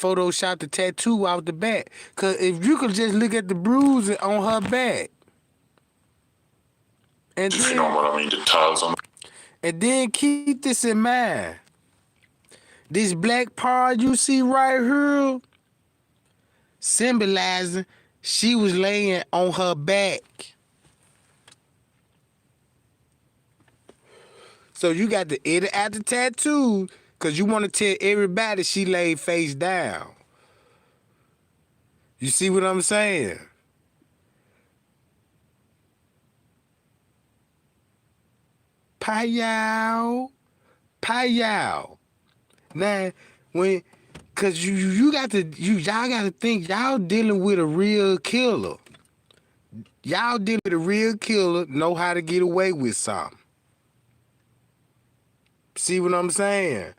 the tattoo out the back. Cause if you could just look at the bruising on her back. And If you know what I mean, the tiles on. And then keep this in mind. This black part you see right here, symbolizing she was laying on her back. So you got to edit out the tattoo because you want to tell everybody she laid face down. You see what I'm saying? Pow. Now, cause y'all gotta think y'all dealing with a real killer. Y'all dealing with a real killer, know how to get away with something. See what I'm saying?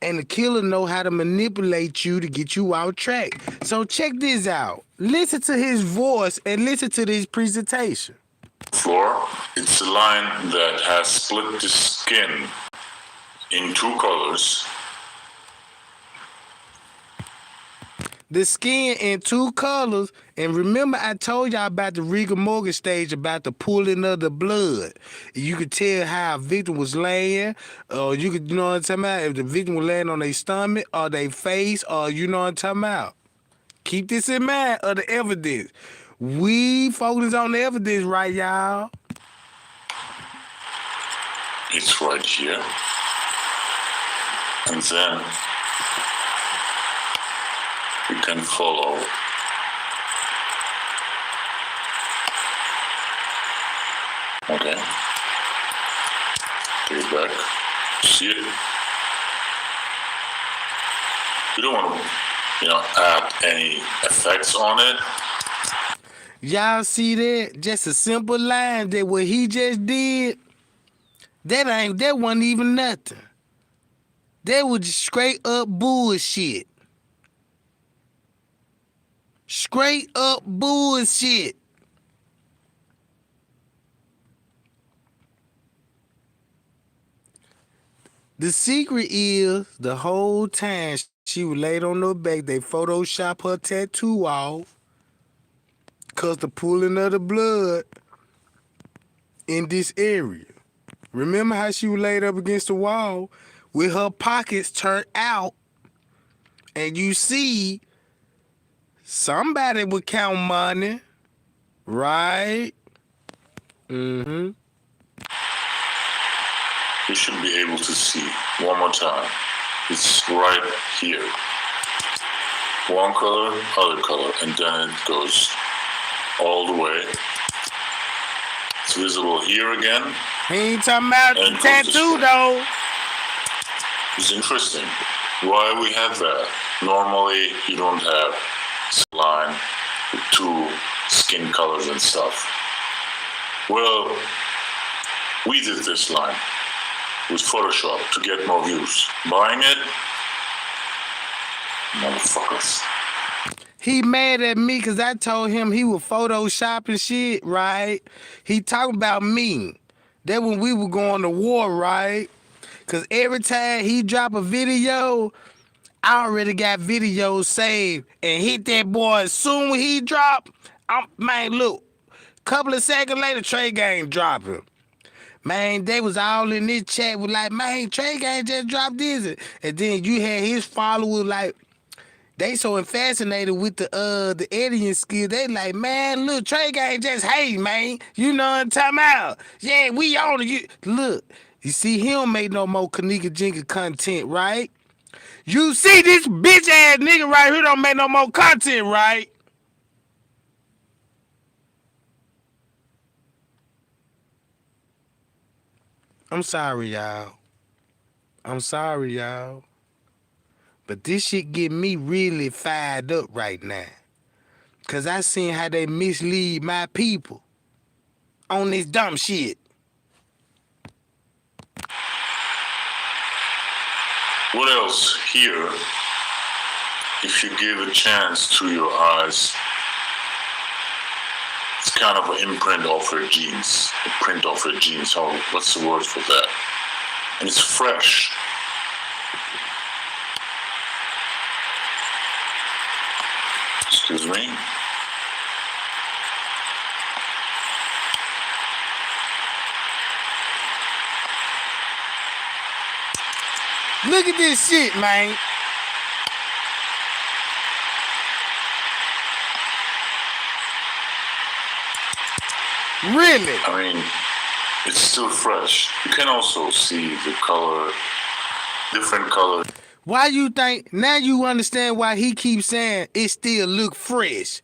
And the killer know how to manipulate you to get you out track. So check this out. Listen to his voice and listen to this presentation. Floor, it's a line that has split the skin in two colors. The skin in two colors. And remember I told y'all about the rigor mortis stage, about the pulling of the blood. You could tell how a victim was laying, or you could, you know what I'm talking about, if the victim was laying on their stomach or their face, or you know what I'm talking about. Keep this in mind of the evidence. We focus on the evidence, right, y'all? It's right here. And then we can follow. Okay. Take it back. See it? You don't want to, add any effects on it. Y'all see that? Just a simple line that what he just did, that wasn't even nothing. That was just straight up bullshit. Straight up bullshit. The secret is the whole time she was laid on her back, they Photoshop her tattoo off because the pulling of the blood in this area. Remember how she was laid up against the wall with her pockets turned out, and you see somebody would count money, right? Mm-hmm. You should be able to see one more time. It's right here. One color, other color, and then it goes all the way. It's visible here again. He ain't talking about the tattoo though. It's interesting. Why we have that? Normally you don't have a line with two skin colors and stuff. Well, we did this line with Photoshop to get more views. Buying it? Motherfuckers. He mad at me because I told him he was photoshopping shit, right? He talking about me. That when we were going to war, right? Because every time he drop a video, I already got videos saved and hit that boy as soon as he drop. Man, look, couple of seconds later, Tregang dropping. Man, they was all in this chat with like, man, Tregang just dropped this. And then you had his followers like, they so fascinated with the editing skill. They like, man, look, Tregang just hate, man. You know what I'm talking about? Yeah, we on it. Look, you see, he don't make no more Kanika Jinka content, right? You see this bitch ass nigga right here don't make no more content, right? I'm sorry, y'all. But this shit get me really fired up right now. Cause I seen how they mislead my people on this dumb shit. What else here, if you give a chance to your eyes, it's kind of an imprint of her jeans. A print of her jeans. What's the word for that? And it's fresh. Excuse me. Look at this shit, man. Really? I mean, it's still fresh. You can also see the color, different color. Why you think, now you understand why he keeps saying it still look fresh.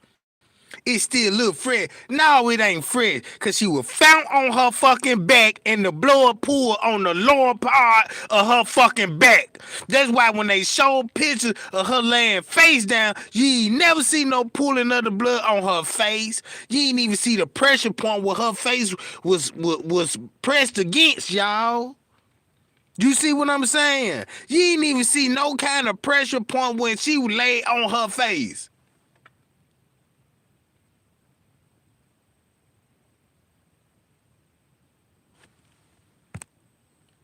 It still look fresh. No, it ain't fresh. Cause she was found on her fucking back and the blood pool on the lower part of her fucking back. That's why when they showed pictures of her laying face down, you ain't never see no pooling of the blood on her face. You ain't even see the pressure point where her face was pressed against, y'all. You see what I'm saying? You ain't even see no kind of pressure point when she lay on her face.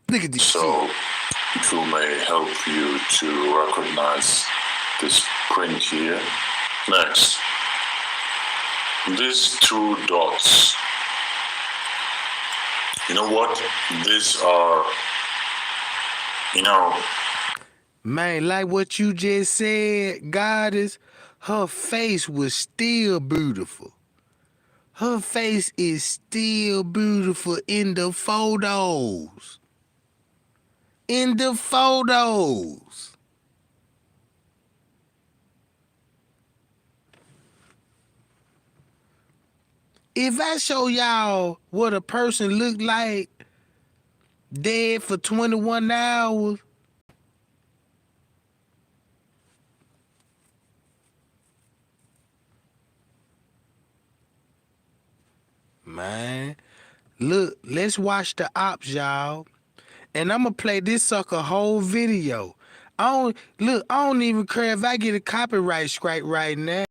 Look at this So it will may help you to recognize this print here. Next, these two dots. You know what? These are, Man, like what you just said, Goddess, her face was still beautiful. Her face is still beautiful in the photos. In the photos. If I show y'all what a person looked like dead for 21 hours, man, look, let's watch the ops, y'all. And I'm gonna play this sucker whole video. I don't even care if I get a copyright strike right now.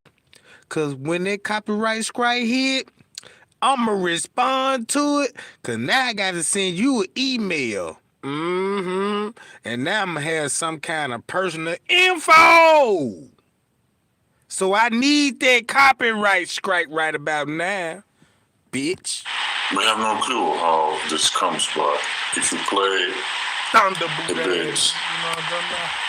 Cause when that copyright strike hit, I'ma respond to it. Cause now I gotta send you an email. And now I'm gonna have some kind of personal info. So I need that copyright strike right about now, bitch. we have no clue how this comes, but if you play a bit,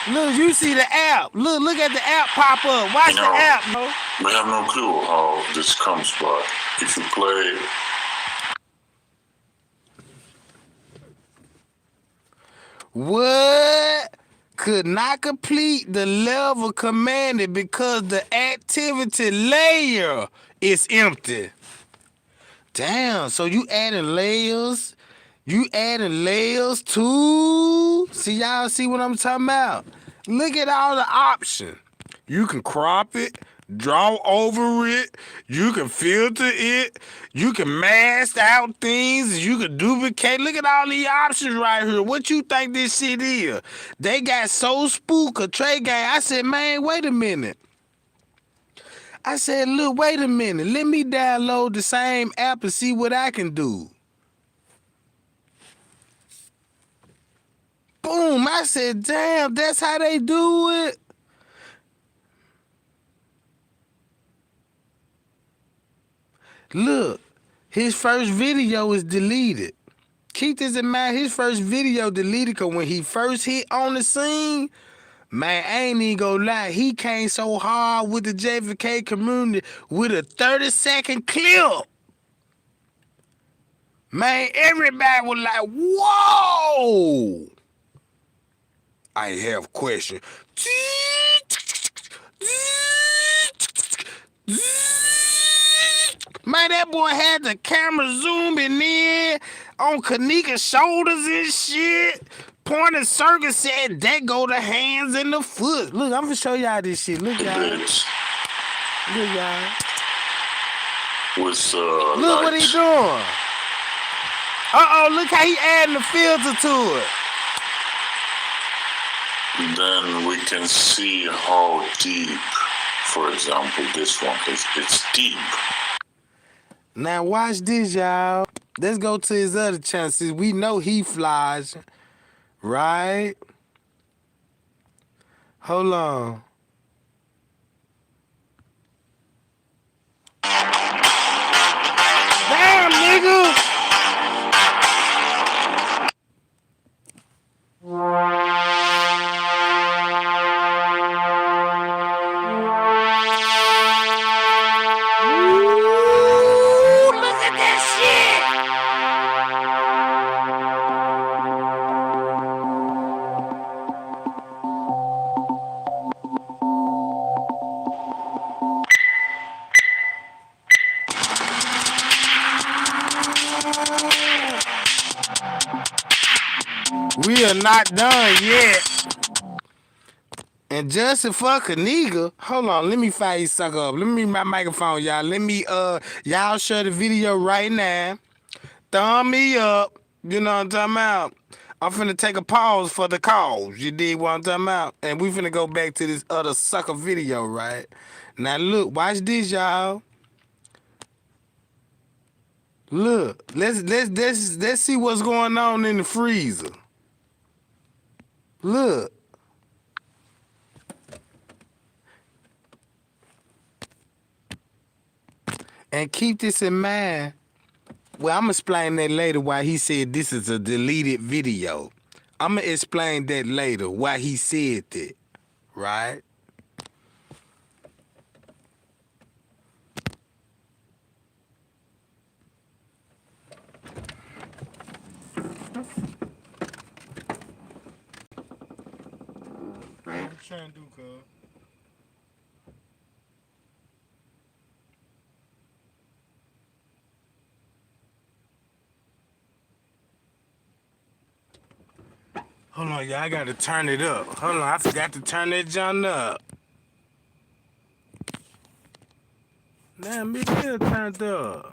Look, you see the app. Look at the app pop up. Watch the app, bro. we have no clue how this comes, but if you play What? Could not complete the level commanded because the activity layer is empty. Damn, so you adding layers? You adding layers too? See, y'all see what I'm talking about? Look at all the options. You can crop it, draw over it, you can filter it, you can mask out things, you can duplicate. Look at all these options right here. What you think this shit is? They got so spook a Tregang. I said, man, wait a minute. I said, look, wait a minute. Let me download the same app and see what I can do. Boom. I said, damn, that's how they do it. Look, his first video is deleted. Keep this in mind, his first video deleted because when he first hit on the scene, man, I ain't even gonna lie, he came so hard with the JFK community with a 30-second clip. Man, everybody was like, whoa! I have a question. Man, that boy had the camera zooming in on Kanika's shoulders and shit. Pointing circus said, that go the hands and the foot. Look, I'm gonna show y'all this shit. Look, y'all. bit Look, y'all. with Look what he doing. Uh-oh, look how he adding the filter to it. then we can see how deep, for example, this one is. It's deep. Now watch this, y'all. Let's go to his other chances. We know he flies, right? Hold on. Damn, nigga! Ooh, look at that shit! We are not done yet. And just a fuck a nigga. Hold on, let me fire you sucker up. Let me my microphone, y'all. Let me y'all share the video right now. Thumb me up. You know what I'm talking about? I'm finna take a pause for the cause. You dig what I'm talking about? And we finna go back to this other sucker video, right? Now look, watch this, y'all. Look, let's see what's going on in the freezer. Look. And keep this in mind. Well, I'm gonna explain that later why he said this is a deleted video. I'm gonna explain that later why he said that, right? What you trying to do, cuz? Hold on, y'all. I gotta turn it up. Hold on, I forgot to turn that junk up. Damn, it still turned up.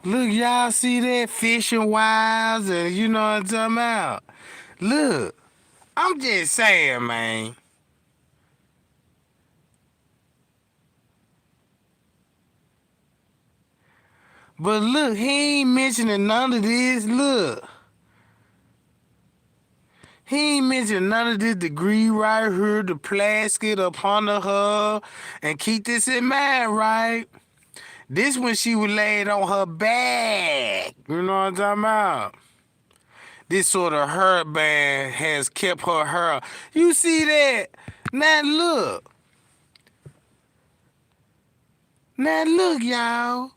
Look, y'all see that fishing wives and you know what I'm talking about? Look, I'm just saying, man. But look, he ain't mentioning none of this. Look. He ain't mentioned none of this degree right here, the plastic up under her. And keep this in mind, right? This when she was laid on her back. You know what I'm talking about? This sort of hair band has kept her hair. You see that? Now look. Now look, y'all.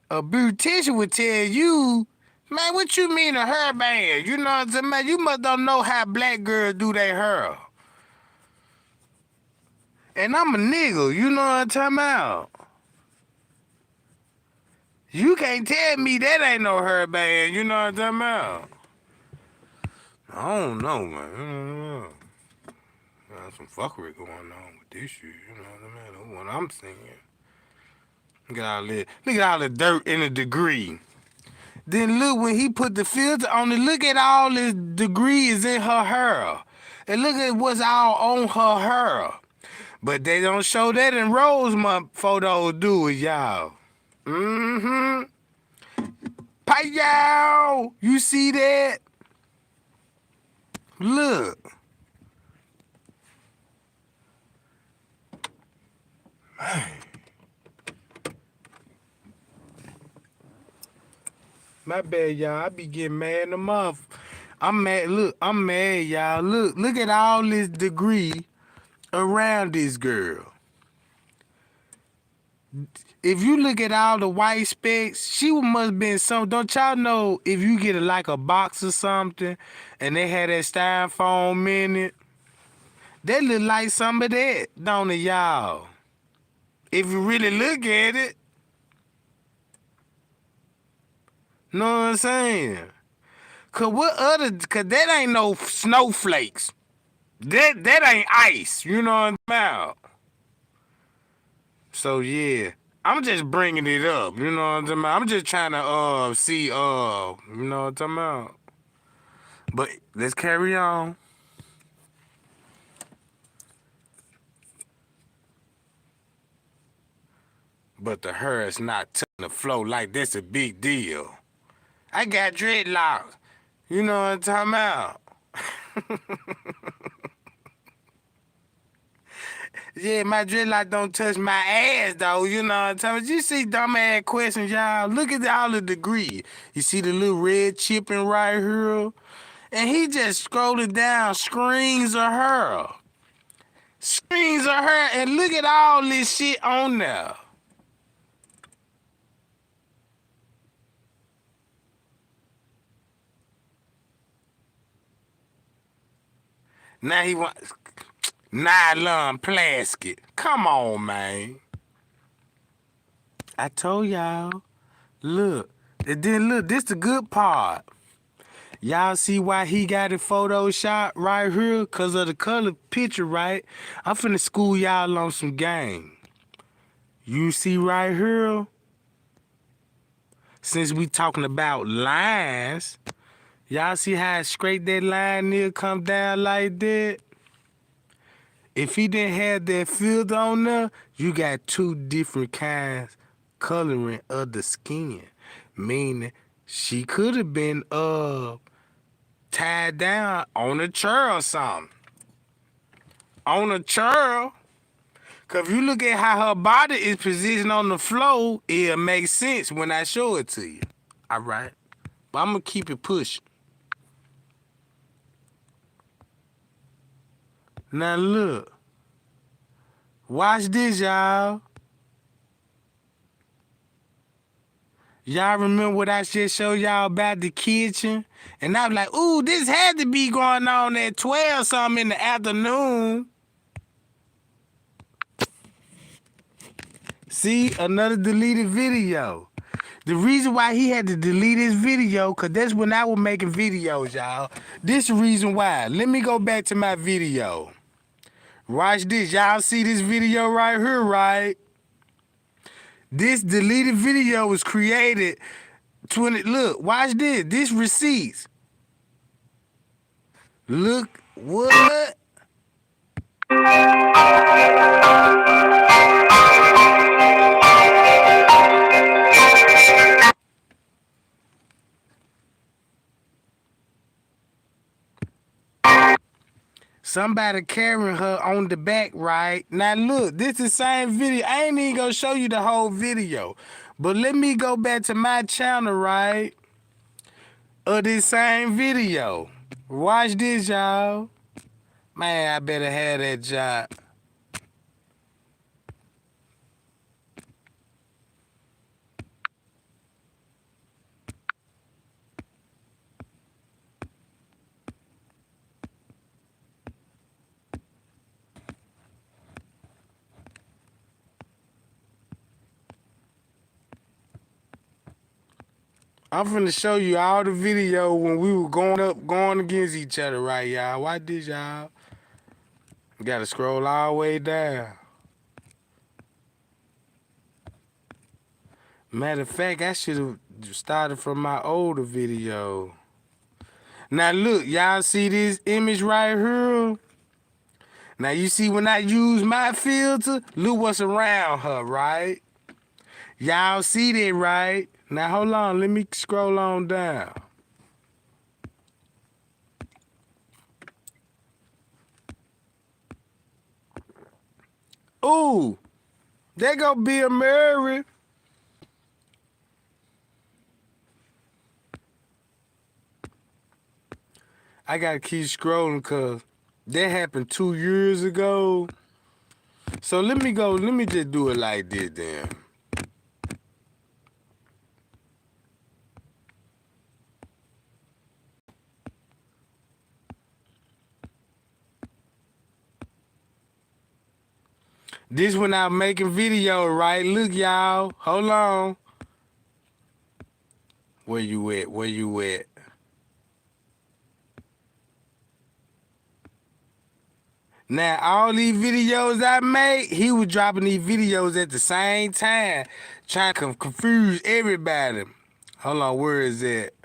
A beautician would tell you, man, what you mean a hair band? You know what I'm talking about? You must don't know how black girls do their hair. And I'm a nigga, you know what I'm talking about? You can't tell me that ain't no hair band, you know what I'm talking about? I don't know, man. I don't know. Got some fuckery going on with this shit, you know what I mean? That's what I'm seeing. Look at all the dirt in the degree. Then look, when he put the filter on it, look at all the degrees in her hair. And look at what's all on her hair. But they don't show that in Rosemont photos, do it, y'all. Mm-hmm. Pow! You see that? Look. My bad, y'all. I be getting mad in the mouth. I'm mad. Look, I'm mad, y'all. Look at all this degree around this girl. If you look at all the white specks, she must have been some. Don't y'all know if you get like a box or something and they had that styrofoam in it, that look like some of that, don't it, y'all? If you really look at it, know what I'm saying? Cause that ain't no snowflakes. That ain't ice. You know what I'm about? So yeah, I'm just bringing it up. You know what I'm talking about? I'm just trying to see you know what I'm talking about. But let's carry on. But the hair is not touching the flow like that's a big deal. I got dreadlocks. You know what I'm talking about? Yeah, my dreadlock don't touch my ass though. You know what I'm talking about? You see dumb ass questions, y'all. Look at all the degree. You see the little red chipping right here? And he just scrolling down screens of her. Screens of her, and look at all this shit on there. Now he want nylon plastic. Come on, man. I told y'all. Look. And then look, this the good part. Y'all see why he got it photoshopped right here? Cause of the color picture, right? I'm finna school y'all on some game. You see right here? Since we talking about lines, y'all see how straight that line there come down like that? If he didn't have that filter on there, you got two different kinds coloring of the skin. Meaning she could have been tied down on a chair or something. On a chair. Cause if you look at how her body is positioned on the floor, it'll make sense when I show it to you. Alright. But I'm gonna keep it pushing. Now look. Watch this, y'all. Y'all remember what I just showed y'all about the kitchen? And I was like, ooh, this had to be going on at 12 something in the afternoon. See, another deleted video. The reason why he had to delete his video, because that's when I was making videos, y'all. This the reason why. Let me go back to my video. Watch this. Y'all see this video right here, right? This deleted video was created 20. Look, watch this. This receipts. Look, what? Somebody carrying her on the back, right? Now look, this is the same video. I ain't even gonna show you the whole video. But let me go back to my channel, right? Of this same video. Watch this, y'all. Man, I better have that job. I'm finna show you all the video when we were going against each other, right, y'all? Watch this, y'all. Gotta scroll all the way down. Matter of fact, I should have started from my older video. Now look, y'all see this image right here? Now you see when I use my filter, look what's around her, right? Y'all see that, right? Now hold on, let me scroll on down. Ooh, there go Bill Murray. I gotta keep scrolling cause that happened 2 years ago. So let me just do it like this then. This when I'm making video, right? Look, y'all. Hold on. Where you at? Where you at? Now, all these videos I made, he was dropping these videos at the same time, trying to confuse everybody. Hold on, where is it?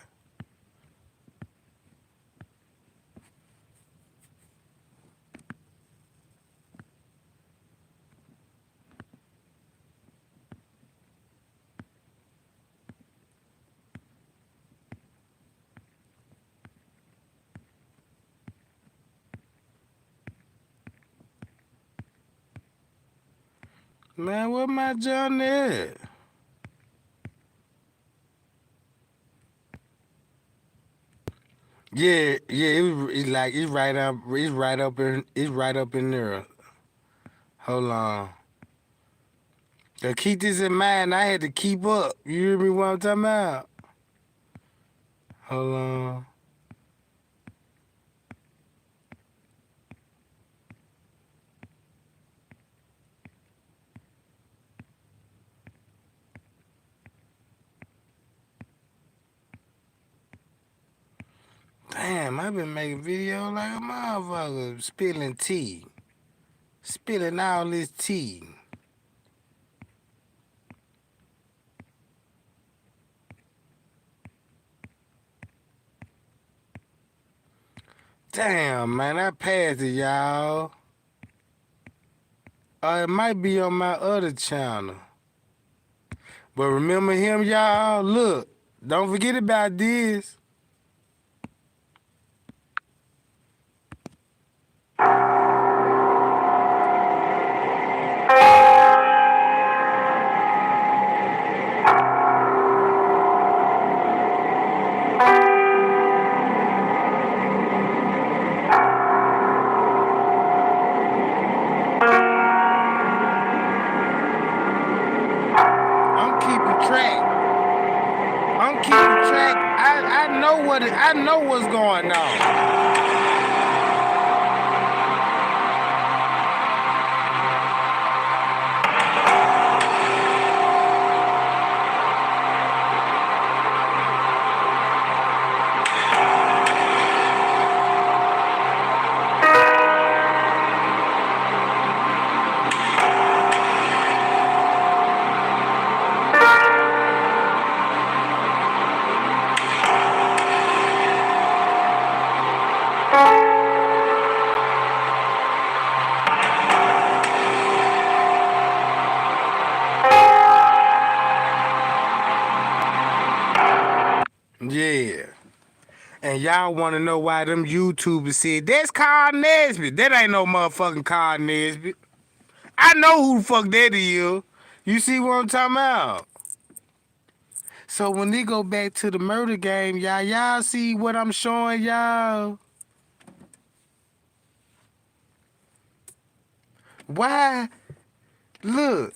Man, where my John at? Yeah, it's like it's right up in there. Hold on. So keep this in mind. I had to keep up. You hear me? What I'm talking about? Hold on. Damn, I've been making videos like a motherfucker, spilling tea, spilling all this tea. Damn, man, I passed it, y'all. It might be on my other channel. But remember him, y'all? Look, don't forget about this. I'm keeping track. I'm keeping track. I know what's going on. Yeah. And y'all want to know why them YouTubers said, that's Carl Nesbitt. That ain't no motherfucking Carl Nesbitt. I know who the fuck that is. You see what I'm talking about? So when they go back to the murder game, y'all see what I'm showing y'all? Why? Look,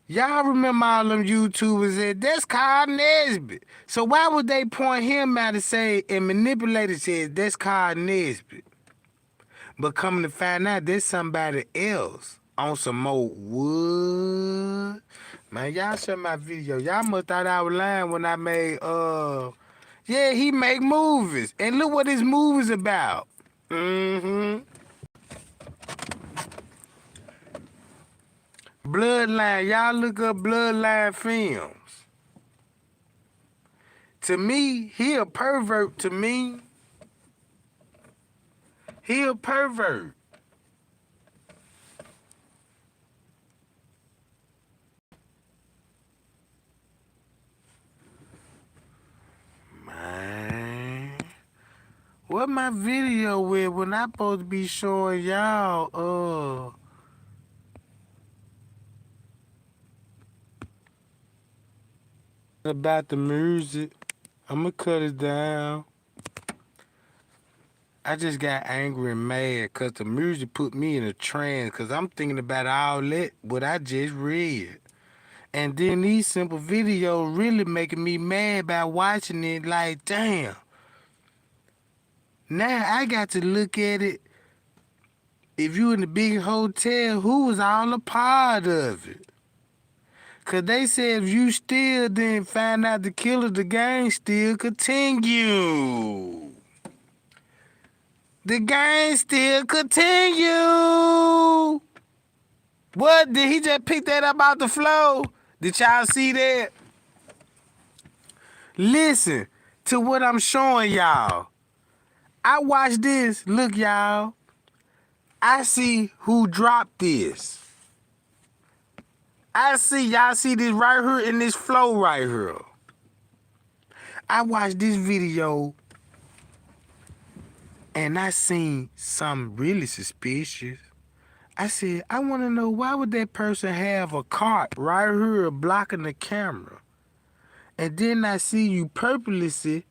y'all remember all them YouTubers said, that's Carl Nesbitt. So why would they point him out and say, and manipulate it said, that's Carl Nesbitt? But coming to find out, there's somebody else on some more wood. Man, y'all saw my video. Y'all must thought I was lying when I made, yeah, he make movies. And look what his movies about. Mm-hmm. Bloodline. Y'all look up Bloodline films. To me, he a pervert to me. He a pervert. Man. What my video with when I supposed to be showing y'all about the music. I'ma cut it down. I just got angry and mad cause the music put me in a trance cause I'm thinking about all that what I just read. And then these simple videos really making me mad by watching it like damn. Now I got to look at it. If you in the big hotel, who was all a part of it? Cause they said if you still didn't find out the killer, the game still continue. The game still continue. What? Did he just pick that up out the floor? Did y'all see that? Listen to what I'm showing y'all. I watched this. Look, y'all. I see who dropped this. Y'all see this right here in this flow right here. I watched this video and I seen something really suspicious. I said, I want to know why would that person have a cart right here blocking the camera? And then I see you purposely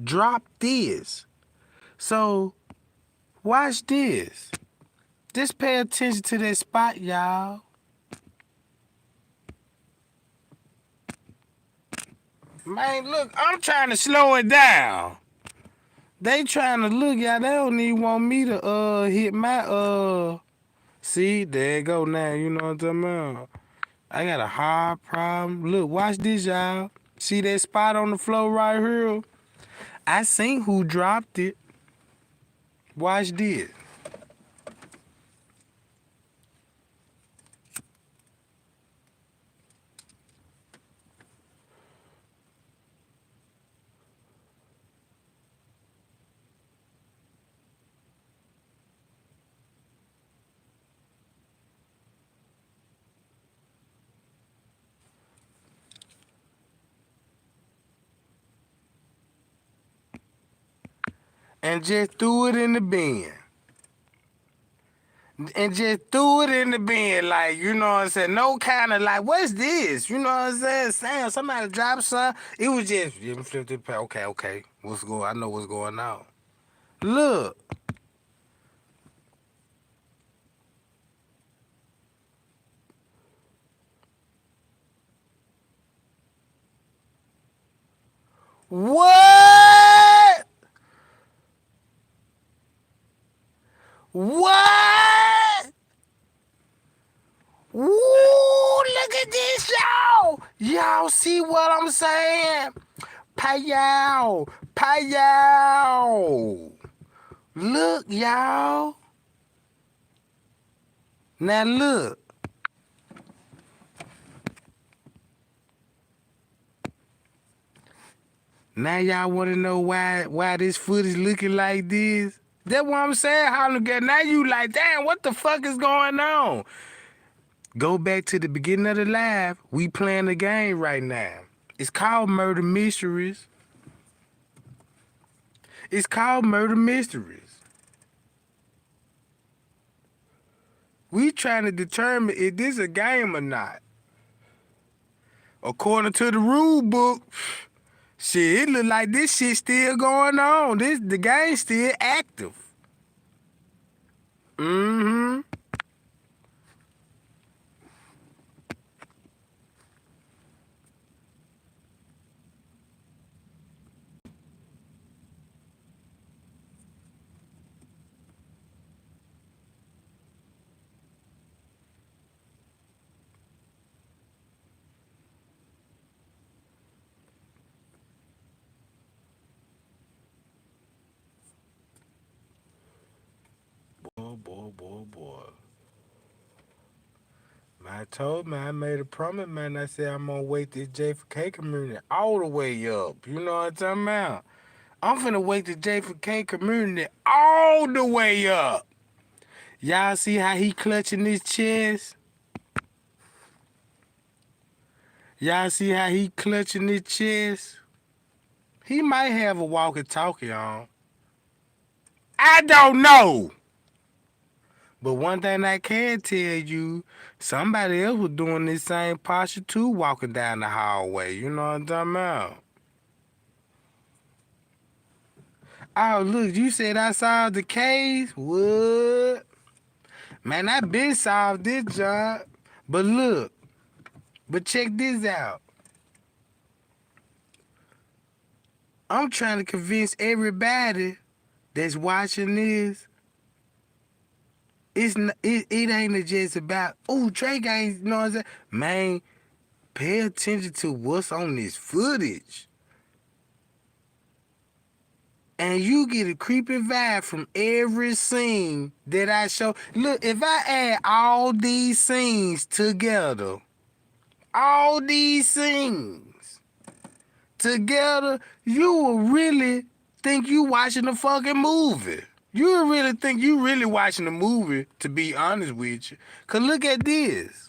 drop this. So watch this. Just pay attention to that spot, y'all. Man, look, I'm trying to slow it down. They trying to look, y'all. They don't even want me to hit my see, there you go now, you know what I'm talking about. I got a hard problem. Look, watch this, y'all. See that spot on the floor right here? I seen who dropped it. Watch this. And just threw it in the bin. And just threw it in the bin, like, you know what I'm saying? No kind of like, what's this? You know what I'm saying? Sam, somebody dropped something. It was just, you flipped it, okay. I know what's going on. Look. What? What? Woo, look at this, y'all. Y'all see what I'm saying? Payow. Look, y'all. Now look. Now y'all want to know why this footage looking like this? That's what I'm saying, Holland. Now you like, damn, what the fuck is going on? Go back to the beginning of the live. We playing the game right now. It's called Murder Mysteries. It's called Murder Mysteries. We trying to determine if this a game or not. According to the rule book, shit, it look like this shit still going on. The game still active. Mm-hmm. Boy. I made a promise, man. I said I'm gonna wait this JFK community all the way up. You know what I'm talking about? I'm finna wake the J4K community all the way up. Y'all see how he clutching his chest? Y'all see how he clutching his chest? He might have a walkie-talkie on. I don't know. But one thing I can tell you, somebody else was doing this same posture too, walking down the hallway. You know what I'm talking about? Oh, look, you said I solved the case? What? Man, I been solved this job. But look, but check this out. I'm trying to convince everybody that's watching this. It ain't just about, oh, Tregang, you know what I'm saying? Man, pay attention to what's on this footage. And you get a creepy vibe from every scene that I show. Look, if I add all these scenes together, all these scenes together, you will really think you watching a fucking movie. You will really think you really watching a movie, to be honest with you. Cause look at this.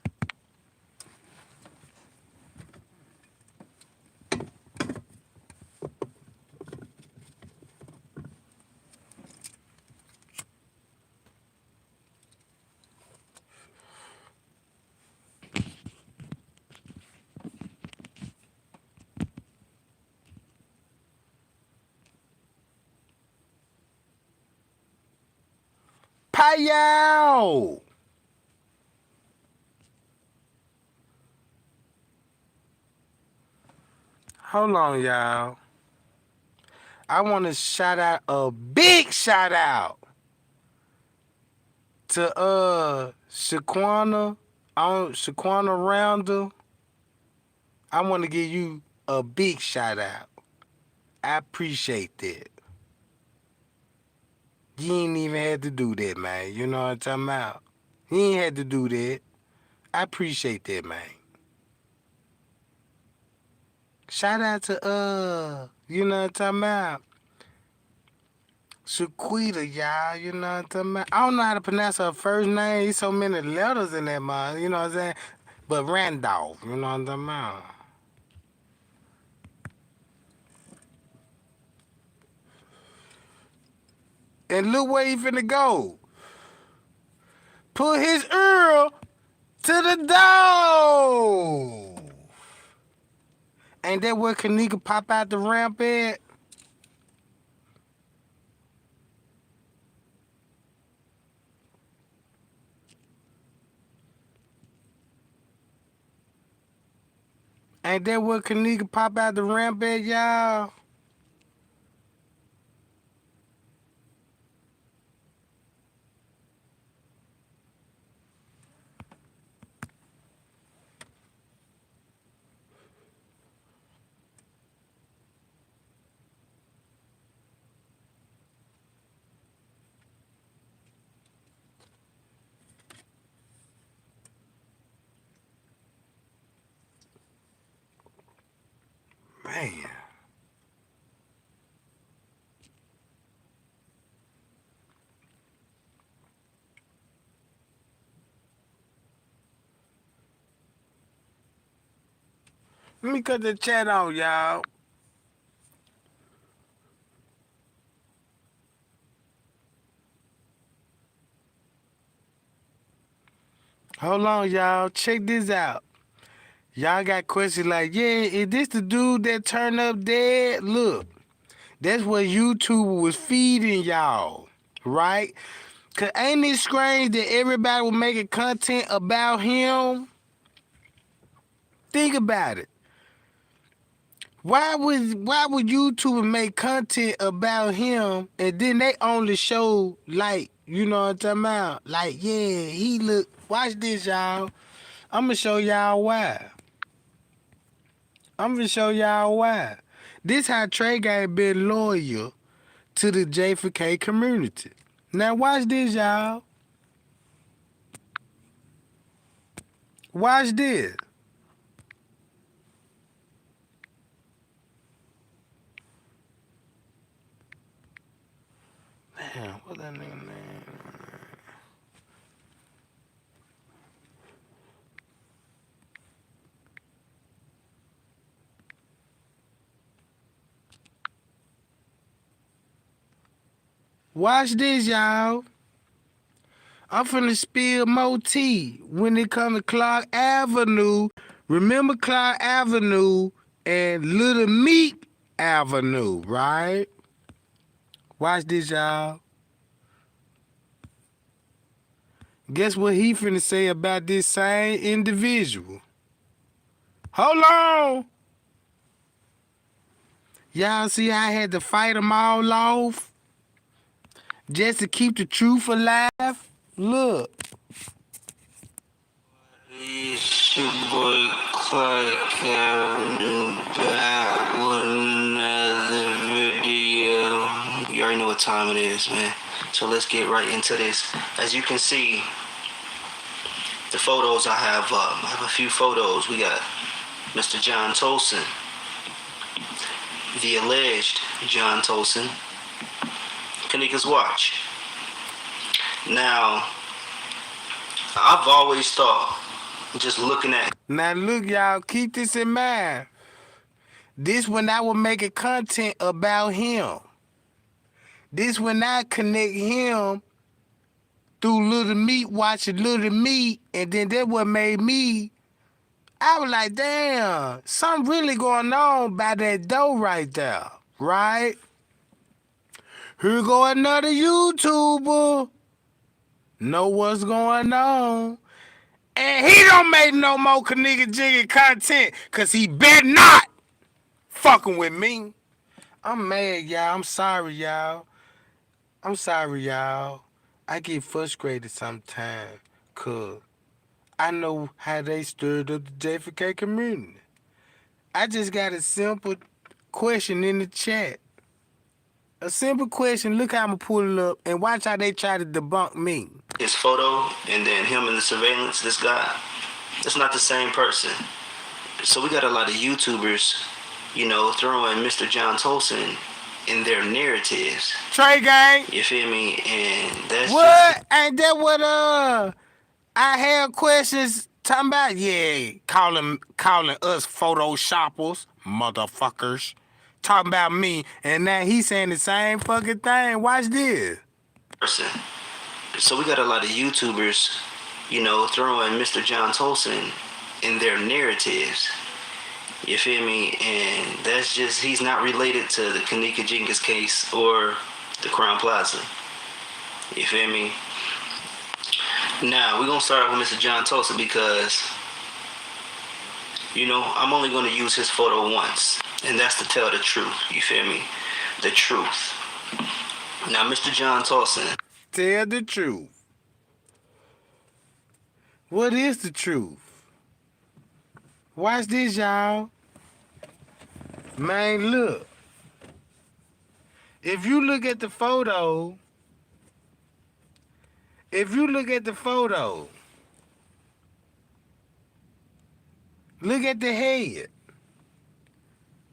Payow! Hold on, y'all. I want to shout out a big shout out to Shaquana Rounder. I want to give you a big shout out. I appreciate that. You ain't even had to do that, man. You know what I'm talking about? You ain't had to do that. I appreciate that, man. Shout out to you know what I'm talking about? Shaquita, y'all, you know what I'm talking about? I don't know how to pronounce her first name. There's so many letters in that man, you know what I'm saying? But Randolph, you know what I'm talking about? And look where he finna go. Put his ear to the door. Ain't that where Kanika pop out the ramp at? Ain't that where Kanika pop out the ramp at, y'all? Man. Let me cut the chat off, y'all. Hold on, y'all. Check this out. Y'all got questions like, yeah, is this the dude that turned up dead? Look, that's what YouTube was feeding y'all, right? Cause ain't it strange that everybody was making content about him? Think about it. Why would YouTube make content about him and then they only show like, you know what I'm talking about? Like, yeah, he look, watch this, y'all. I'ma show y'all why. I'm gonna show y'all why. This how Tregang been loyal to the J4K community. Now watch this, y'all. Watch this. Damn, what that nigga name? Watch this, y'all. I'm finna spill more tea when it comes to Clark Avenue. Remember Clark Avenue and Little Meat Avenue, right? Watch this, y'all. Guess what he finna say about this same individual? Hold on. Y'all see how I had to fight them all off just to keep the truth alive? Look. It's your boy Clark Avenue back with another video. You already know what time it is, man. So let's get right into this. As you can see, the photos I have a few photos. We got Mr. John Tolson, the alleged John Tolson, Kanika's watch. Now, I've always thought, just looking at. Now look, y'all, keep this in mind. This when I was making content about him. This when I connect him through Little Meat, watching Little Meat, and then that what made me. I was like, damn, something really going on by that door right there, right? Here go another YouTuber. Know what's going on. And he don't make no more nigga jiggy content, cause he better not fucking with me. I'm mad, y'all. I'm sorry, y'all. I'm sorry, y'all. I get frustrated sometimes, cause I know how they stirred up the JFK community. I just got a simple question in the chat. A simple question. Look how I'm gonna pull it up and watch how they try to debunk me. His photo and then him in the surveillance, this guy, it's not the same person. So we got a lot of YouTubers, throwing Mr. John Tolson in their narratives. Tregang. You feel me? And that's What? Ain't that what I had questions talking about? Yeah, calling us photoshoppers, motherfuckers. Talking about me, and now he's saying the same fucking thing. Watch this. Person. So we got a lot of YouTubers, throwing Mr. John Tolson in their narratives. You feel me? And that's just, he's not related to the Kanika Jenkins case or the Crown Plaza. You feel me? Now, we're going to start with Mr. John Tolson because, I'm only going to use his photo once. And that's to tell the truth. You feel me? The truth. Now, Mr. John Tolson. Tell the truth. What is the truth? Watch this, y'all. Man, look. If you look at the photo, look at the head.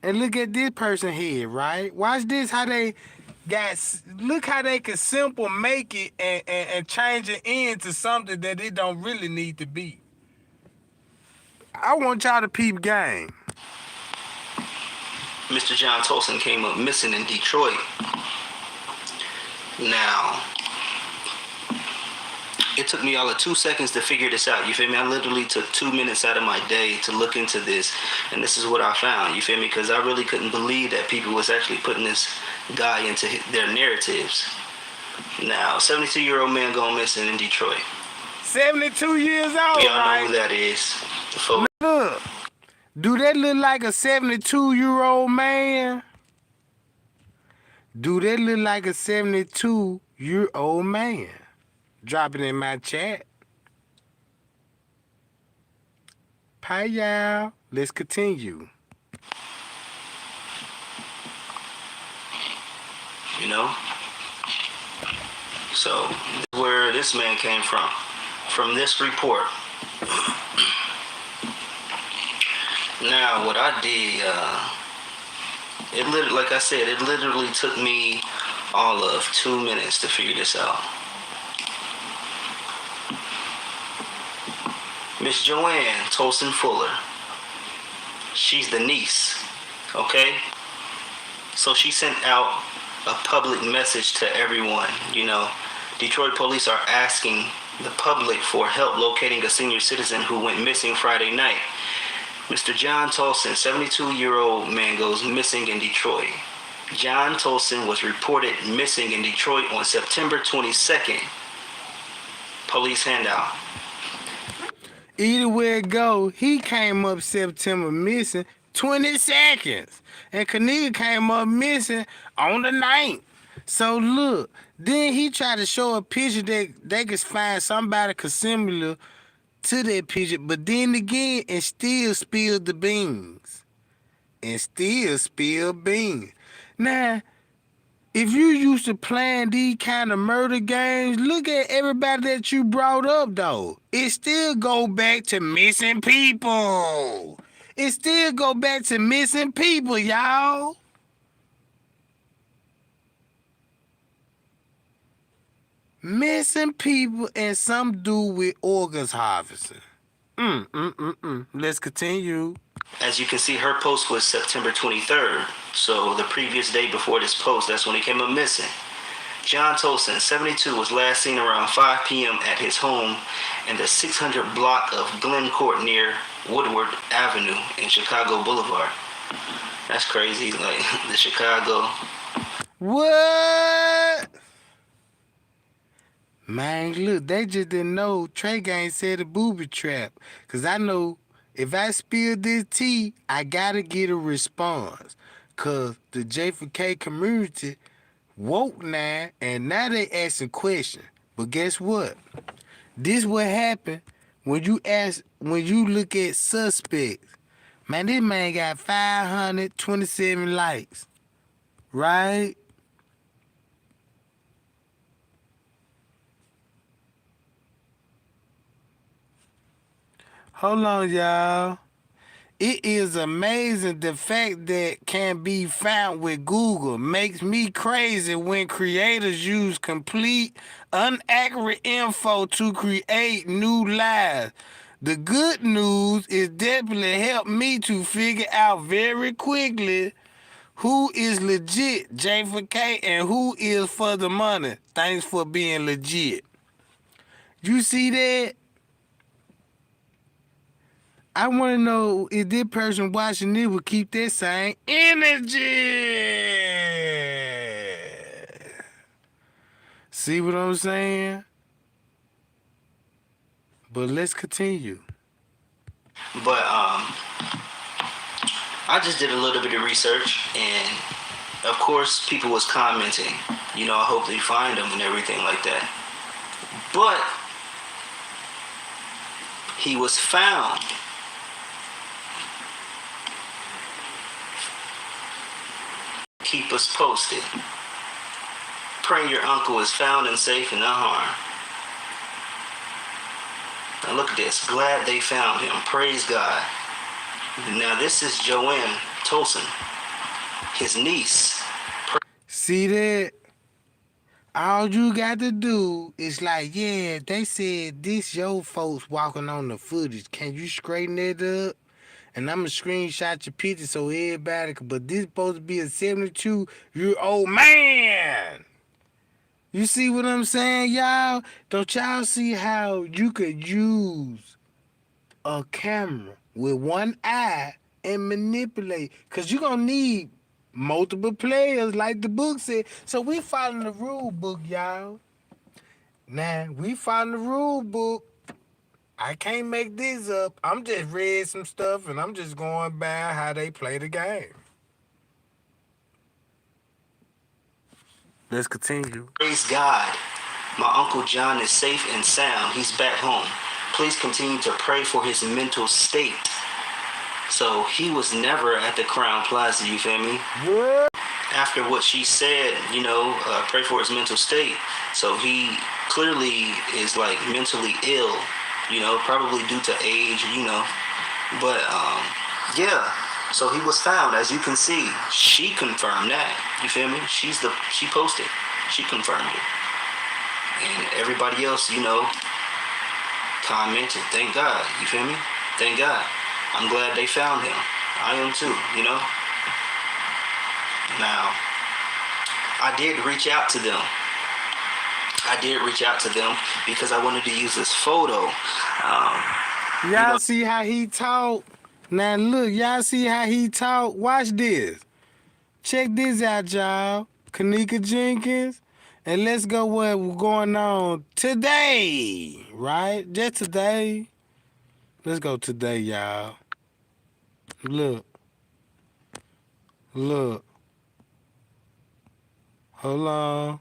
And look at this person's head, right? Watch this, how they look how they can simple make it and change it into something that it don't really need to be. I want y'all to peep game. Mr. John Tolson came up missing in Detroit. Now, it took me all of 2 seconds to figure this out. You feel me? I literally took 2 minutes out of my day to look into this, and this is what I found. You feel me? Because I really couldn't believe that people was actually putting this guy into their narratives. Now, 72-year-old man going missing in Detroit. 72 years old, We all right? know who that is. The photo. Look, do that look like a 72-year-old man? Do that look like a 72-year-old man? Drop it in my chat. Bye, y'all. Let's continue. So, this is where this man came from this report. Now, what I did, like I said, it literally took me all of 2 minutes to figure this out. Miss Joanne Tolson Fuller. She's the niece, okay? So she sent out a public message to everyone, Detroit police are asking the public for help locating a senior citizen who went missing Friday night. Mr. John Tolson, 72-year-old man, goes missing in Detroit. John Tolson was reported missing in Detroit on September 22nd. Police handout. Either way it go, he came up September missing 20 seconds. And Kaniga came up missing on the 9th. So look, then he tried to show a picture that they could find somebody similar to that picture, but then again, and still spilled the beans. Now, if you used to playing these kind of murder games, look at everybody that you brought up, though. It still go back to missing people. Y'all. Missing people and some do with organs harvesting. Let's continue. As you can see, her post was September 23rd. So the previous day before this post, that's when he came up missing. John Tolson, 72, was last seen around 5 p.m. at his home in the 600 block of Glen Court near Woodward Avenue in Chicago Boulevard. That's crazy, like the Chicago. What? Man, look, they just didn't know Tregang said a booby trap. Because I know if I spill this tea, I got to get a response. Because the J4K community woke now, and now they asking questions. But guess what? This what happened when you look at suspects. Man, this man got 527 likes. Right? Hold on, y'all. It is amazing the fact that can be found with Google. Makes me crazy when creators use complete, inaccurate info to create new lies. The good news is definitely helped me to figure out very quickly who is legit, J4K, and who is for the money. Thanks for being legit. You see that? I want to know if this person watching it will keep that same energy. See what I'm saying? But let's continue. But I just did a little bit of research, and of course people was commenting, I hope they find him and everything like that. But he was found. Keep us posted. Praying your uncle is found and safe and unharmed. Now look at this. Glad they found him. Praise God. Now this is Joanne Tolson, his niece. See that? All you got to do is like, yeah, they said this your folks walking on the footage. Can you straighten that up? And I'm going to screenshot your picture so everybody can, but this supposed to be a 72-year-old man. You see what I'm saying, y'all? Don't y'all see how you could use a camera with one eye and manipulate? Because you're going to need multiple players like the book said. So we following the rule book, y'all. Now, we following the rule book. I can't make this up. I'm just read some stuff and I'm just going by how they play the game. Let's continue. Praise God. My Uncle John is safe and sound. He's back home. Please continue to pray for his mental state. So he was never at the Crown Plaza, you feel me? What? After what she said, pray for his mental state. So he clearly is like mentally ill. Probably due to age, But, yeah, So he was found, as you can see. She confirmed that. You feel me? She posted. She confirmed it. And everybody else, commented. Thank God. You feel me? Thank God. I'm glad they found him. I am too. Now, I did reach out to them. Because I wanted to use this photo. Y'all see how he talk? Now look, y'all see how he talk? Watch this. Check this out, y'all. Kanika Jenkins. And let's go what's going on today, right? Just today. Let's go today, y'all. Look. Hold on.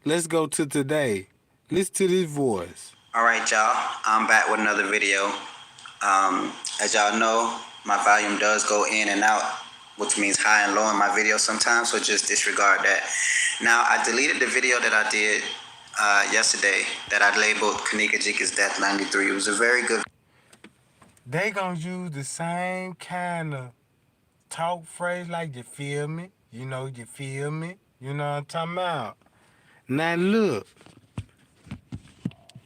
Let's go to today. Listen to this voice. All right, y'all. I'm back with another video. As y'all know, my volume does go in and out, which means high and low in my videos sometimes, so just disregard that. Now, I deleted the video that I did yesterday that I labeled Kanika Jenkins Death 93. It was a very good. They gonna use the same kind of talk phrase like you feel me? You feel me? You know what I'm talking about? Now look.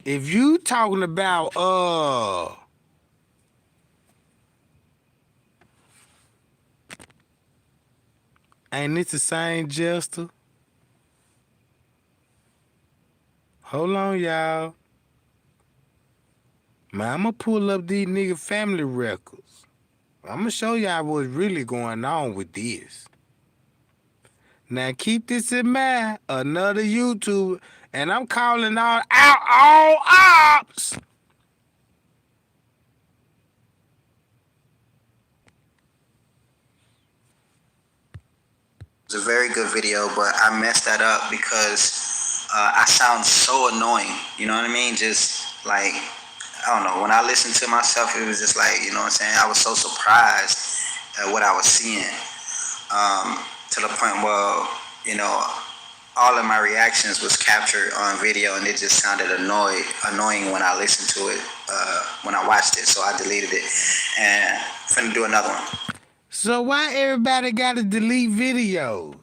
If you talking about ain't this the same Jester? Hold on, y'all. Man, I'ma pull up these nigga family records. I'ma show y'all what's really going on with this. Now keep this in mind, another YouTuber, and I'm calling out all ops. It was a very good video, but I messed that up because I sound so annoying. You know what I mean? Just like, I don't know. When I listened to myself, it was just like, you know what I'm saying? I was so surprised at what I was seeing, to the point where, all of my reactions was captured on video, and it just sounded annoying when I listened to it, when I watched it. So I deleted it, and I'm finna do another one. So why everybody gotta delete videos?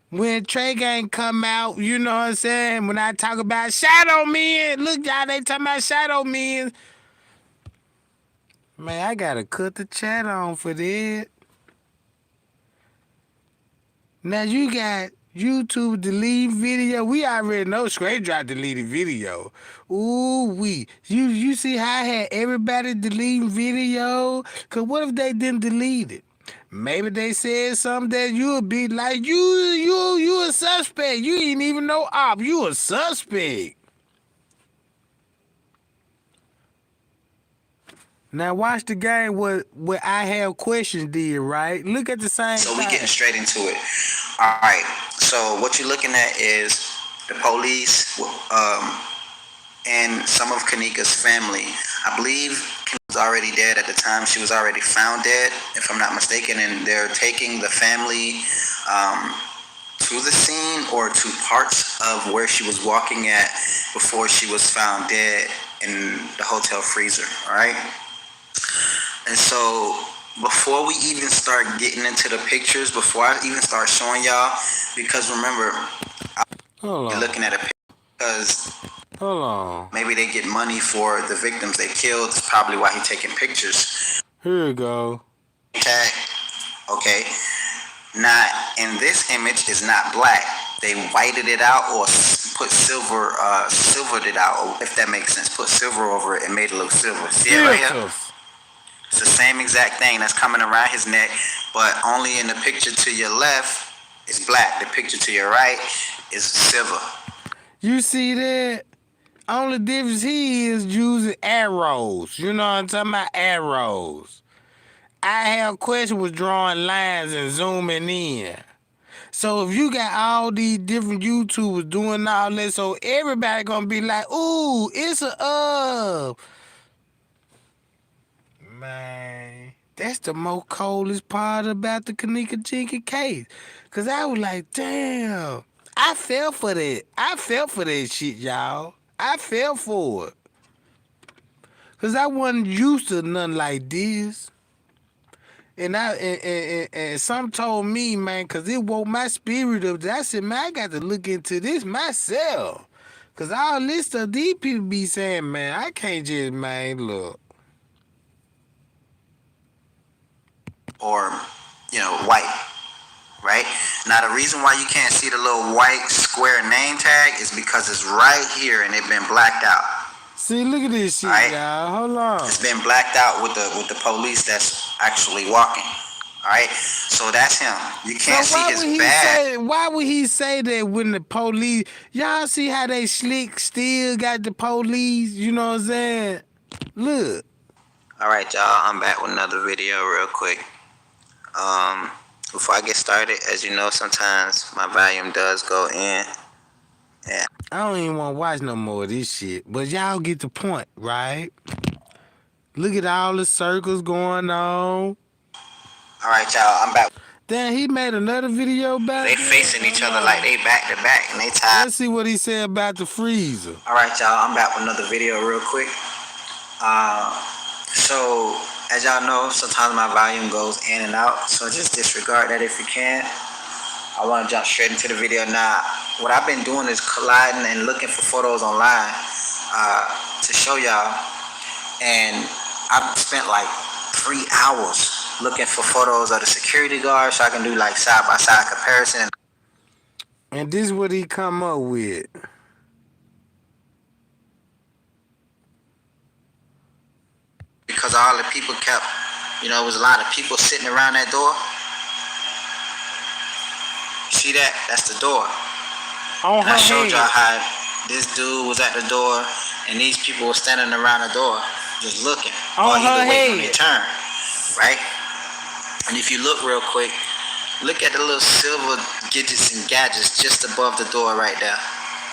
When Tregang come out, you know what I'm saying? When I talk about shadow men, look y'all, they talking about shadow men. Man, I gotta cut the chat on for that. Now you got YouTube delete video. We already know Straight Drop deleted video. Ooh wee. You see how I had everybody deleting video? Cause what if they didn't delete it? Maybe they said something that you would be like, you a suspect. You ain't even no op. You a suspect. Now watch the game what I have questions did, right? Look at the same So thing. we getting straight into it. All right. So what you're looking at is the police and some of Kanika's family. I believe Kanika was already dead at the time. She was already found dead, if I'm not mistaken, and they're taking the family to the scene or to parts of where she was walking at before she was found dead in the hotel freezer. All right. And so before we even start getting into the pictures, before I even start showing y'all, because remember, Hold you're on. looking at a picture because Hold on. maybe they get money for the victims they killed. That's probably why he's taking pictures. Here we go. Tag. Okay. Now, in this image, is not black. They whited it out or put silvered it out, if that makes sense. Put silver over it and made it look silver. See it right here? Filters. It's the same exact thing that's coming around his neck, but only in the picture to your left is black. The picture to your right is silver. You see that? Only difference he is using arrows. You know what I'm talking about? Arrows. I have a question was drawing lines and zooming in. So if you got all these different YouTubers doing all that, so everybody gonna be like, ooh, it's a Man, that's the most coldest part about the Kanika Jenkins case. Cause I was like, damn, I fell for that. I fell for that shit, y'all. I fell for it. Cause I wasn't used to nothing like this. And some told me, man, cause it woke my spirit up. I said, man, I got to look into this myself. Cause all this stuff these people be saying, man, I can't just, man, look. Or, white, right? Now, the reason why you can't see the little white square name tag is because it's right here and it's been blacked out. See, look at this shit, Right. y'all. Hold on. It's been blacked out with the police that's actually walking. All right, so that's him. You can't see his badge. Why would he say that when the police? Y'all see how they slick still got the police? You know what I'm saying? Look. All right, y'all. I'm back with another video real quick. Before I get started, as you know, sometimes my volume does go in. Yeah. I don't even want to watch no more of this shit. But y'all get the point, right? Look at all the circles going on. All right, y'all. I'm back. Then he made another video about They facing each other like they back to back and they tied. Let's see what he said about the freezer. All right, y'all. I'm back with another video real quick. So as y'all know, sometimes my volume goes in and out. So just disregard that if you can. I want to jump straight into the video now. What I've been doing is colliding and looking for photos online to show y'all. And I've spent like 3 hours looking for photos of the security guard so I can do like side-by-side comparison. And this is what he come up with. Because all the people kept, it was a lot of people sitting around that door. See that? That's the door. On her I showed head. y'all how this dude was at the door and these people were standing around the door just looking. On or her either waiting on head. their turn. Right? And if you look real quick, look at the little silver gadgets and gadgets just above the door right there.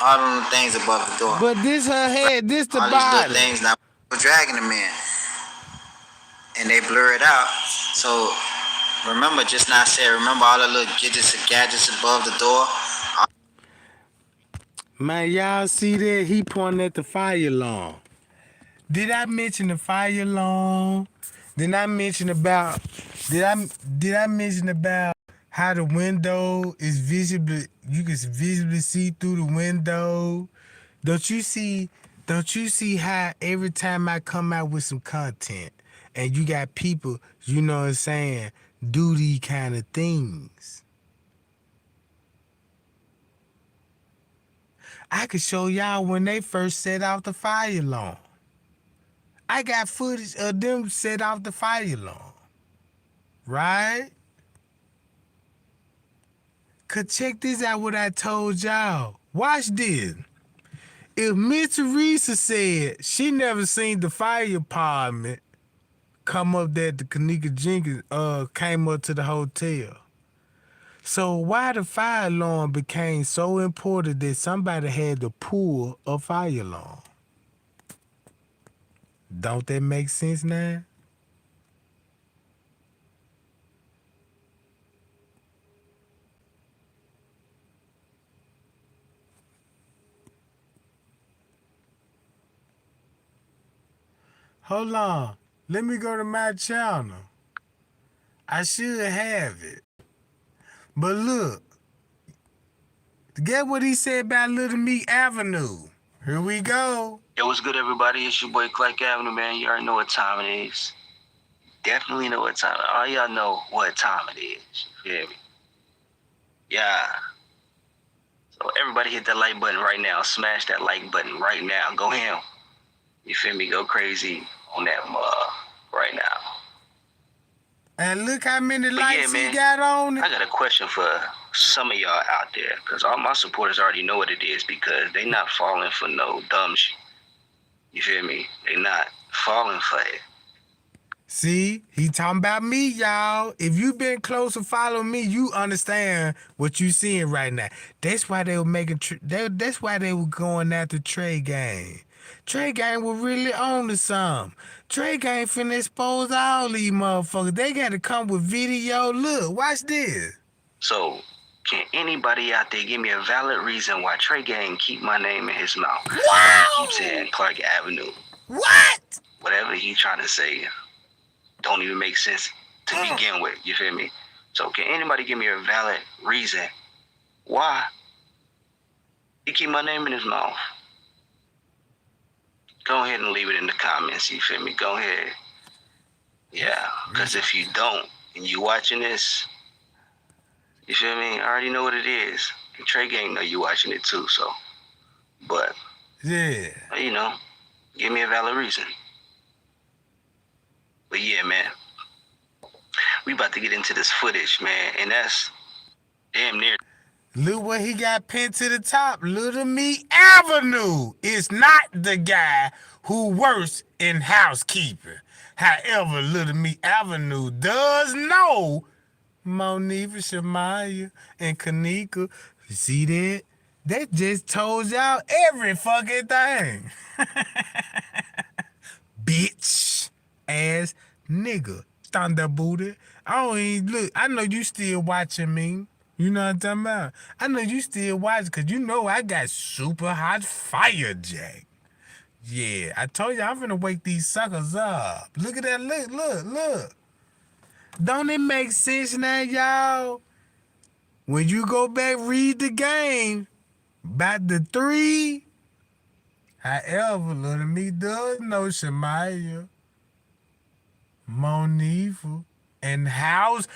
All them things above the door. But this her head, this the all these body. little things now we're dragging them in. And they blur it out. So remember just now I said, remember all the little gadgets and gadgets above the door? Man, y'all see that? He pointing at the fire alarm. Did I mention the fire alarm? Did I mention about how the window is visibly, you can visibly see through the window? Don't you see how every time I come out with some content and you got people, you know what I'm saying, do these kind of things? I could show y'all when they first set off the fire alarm. I got footage of them set off the fire alarm. Right? Cause check this out what I told y'all. Watch this. If Miss Teresa said she never seen the fire department come up there to Kanika Jenkins came up to the hotel. So why the fire alarm became so important that somebody had to pull a fire alarm? Don't that make sense now? Hold on. Let me go to my channel. I should have it. But look. Get what he said about Little Meat Avenue. Here we go. Yo, what's good, everybody? It's your boy Clark Avenue, man. You already know what time it is. Definitely know what time. All y'all know what time it is. You feel me? Yeah. So everybody hit that like button right now. Smash that like button right now. Go ham. You feel me? Go crazy on that right now. And look how many But likes yeah, man, he got on it. I got a question for some of y'all out there, because all my supporters already know what it is, because they not falling for no dumb shit. You feel me? They not falling for it. See, he talking about me, y'all. If you been close to following me, you understand what you seeing right now. That's why they were making. That's why they were going after Tregang. Tregang was really on to something. Tregang finna expose all these motherfuckers. They got to come with video. Look, watch this. So, can anybody out there give me a valid reason why Tregang keep my name in his mouth? Why he keep saying Clark Avenue? What? Whatever he trying to say don't even make sense to begin with. You feel me? So can anybody give me a valid reason why he keep my name in his mouth? Go ahead and leave it in the comments. You feel me? Go ahead. Yeah, because if you don't and you watching this, you feel me? I already know what it is. And Tregang know you watching it too. So, but Yeah. you know, give me a valid reason. But yeah, man, we about to get into this footage, man, and that's damn near. Look what he got pinned to the top. Little Me Avenue is not the guy who works in housekeeping. However, Little Me Avenue does know Monifa, Shamaya, and Kanika. You see that? That just told y'all every fucking thing. Bitch ass nigga. Thunder booty. I don't even look. I know you still watching me. You know what I'm talking about? I know you still watching because you know I got super hot fire, Jack. Yeah, I told you I'm finna wake these suckers up. Look at that. Look. Don't it make sense now, y'all? When you go back, read the game about the three. However, little me does know Shemaya, Monifa, and housekeeping.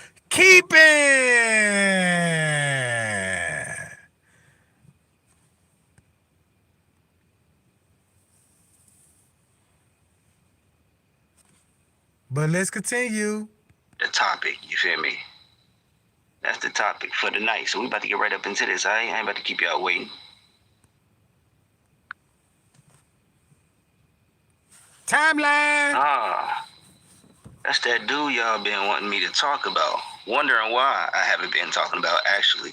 But let's continue. The topic, you feel me? That's the topic for the night. So we about to get right up into this. I ain't about to keep y'all waiting. Timeline. That's that dude y'all been wanting me to talk about. Wondering why I haven't been talking about actually.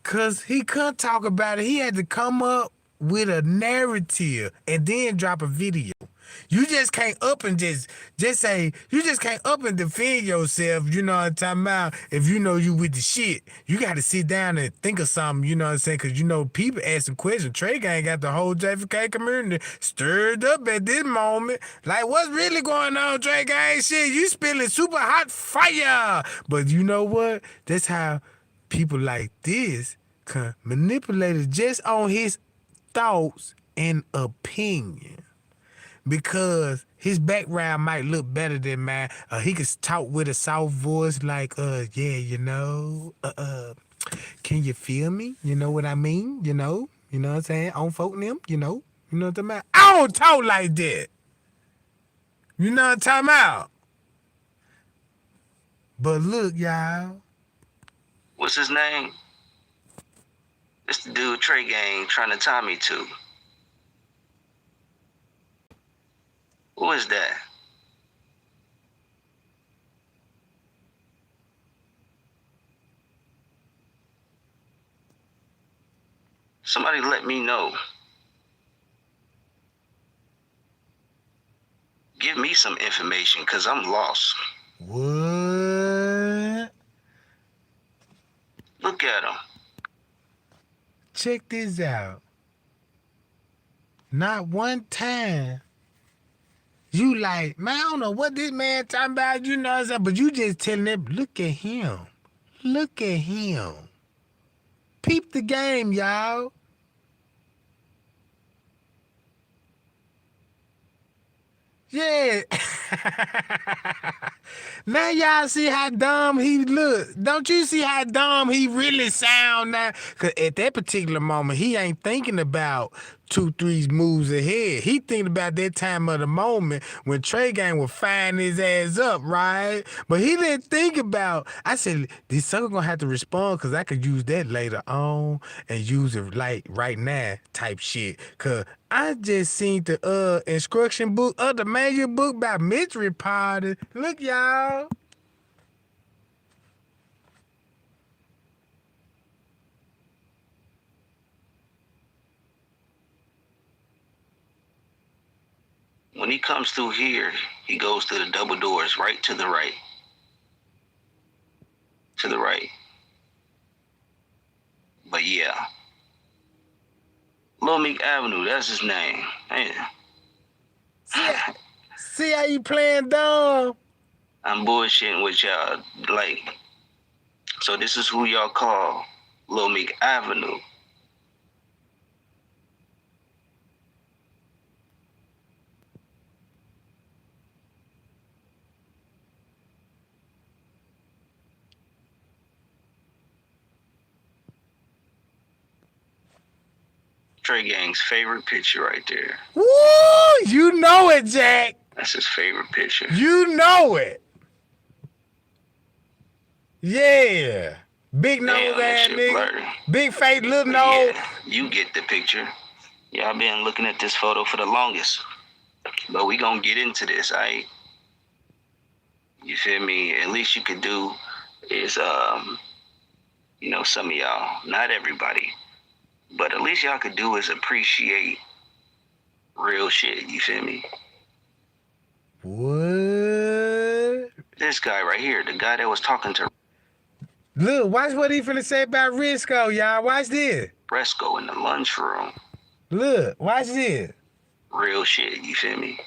Cause he couldn't talk about it. He had to come up with a narrative and then drop a video. You just can't up and just say, you just can't up and defend yourself, you know what I'm talking about, if you know you with the shit. You got to sit down and think of something, you know what I'm saying, because you know people asking questions. Tregang got the whole JFK community stirred up at this moment. Like, what's really going on, Tregang? Shit, you spilling super hot fire. But you know what? That's how people like this can manipulate it just on his thoughts and opinion. Because his background might look better than mine. He could talk with a soft voice like, yeah, you know, can you feel me? You know what I mean? You know what I'm saying? On folk them, you know what I'm talking about? I don't talk like that. You know what I'm talking about? But look, y'all. What's his name? It's the dude Tregang trying to tie me to. Who is that? Somebody let me know. Give me some information, because I'm lost. What? Look at him. Check this out. Not one time you like, man, I don't know what this man talking about, you know what I'm saying? But you just telling them, look at him. Look at him. Peep the game, y'all. Yeah. Now y'all see how dumb he look. Don't you see how dumb he really sound now? Cause at that particular moment, he ain't thinking about 2-3 moves ahead. He thinking about that time of the moment when Tregang was firing his ass up, right? But he didn't think about, I said, this sucker gonna have to respond because I could use that later on and use it like right now type shit. Cause I just seen the instruction book of the manual book by mystery party. Look, y'all. When he comes through here, he goes through the double doors right to the right. To the right. But yeah. Lil Meek Avenue, that's his name. Man. See how you playing dumb? I'm bullshitting with y'all. Like, so this is who y'all call Lil Meek Avenue. Tregang's favorite picture right there. Woo! You know it, Jack. That's his favorite picture. You know it. Yeah. Big nose ass nigga. Blurry. Big face, little But nose. yeah, you get the picture. Y'all been looking at this photo for the longest. But we gonna get into this, alright? You feel me? At least you could do is some of y'all, not everybody, but at least y'all could do is appreciate real shit, you feel me? What? This guy right here, the guy that was talking to Look, watch what he finna say about Risco, y'all. Watch this. Resco in the lunchroom. Look, watch this. Real shit, you feel me?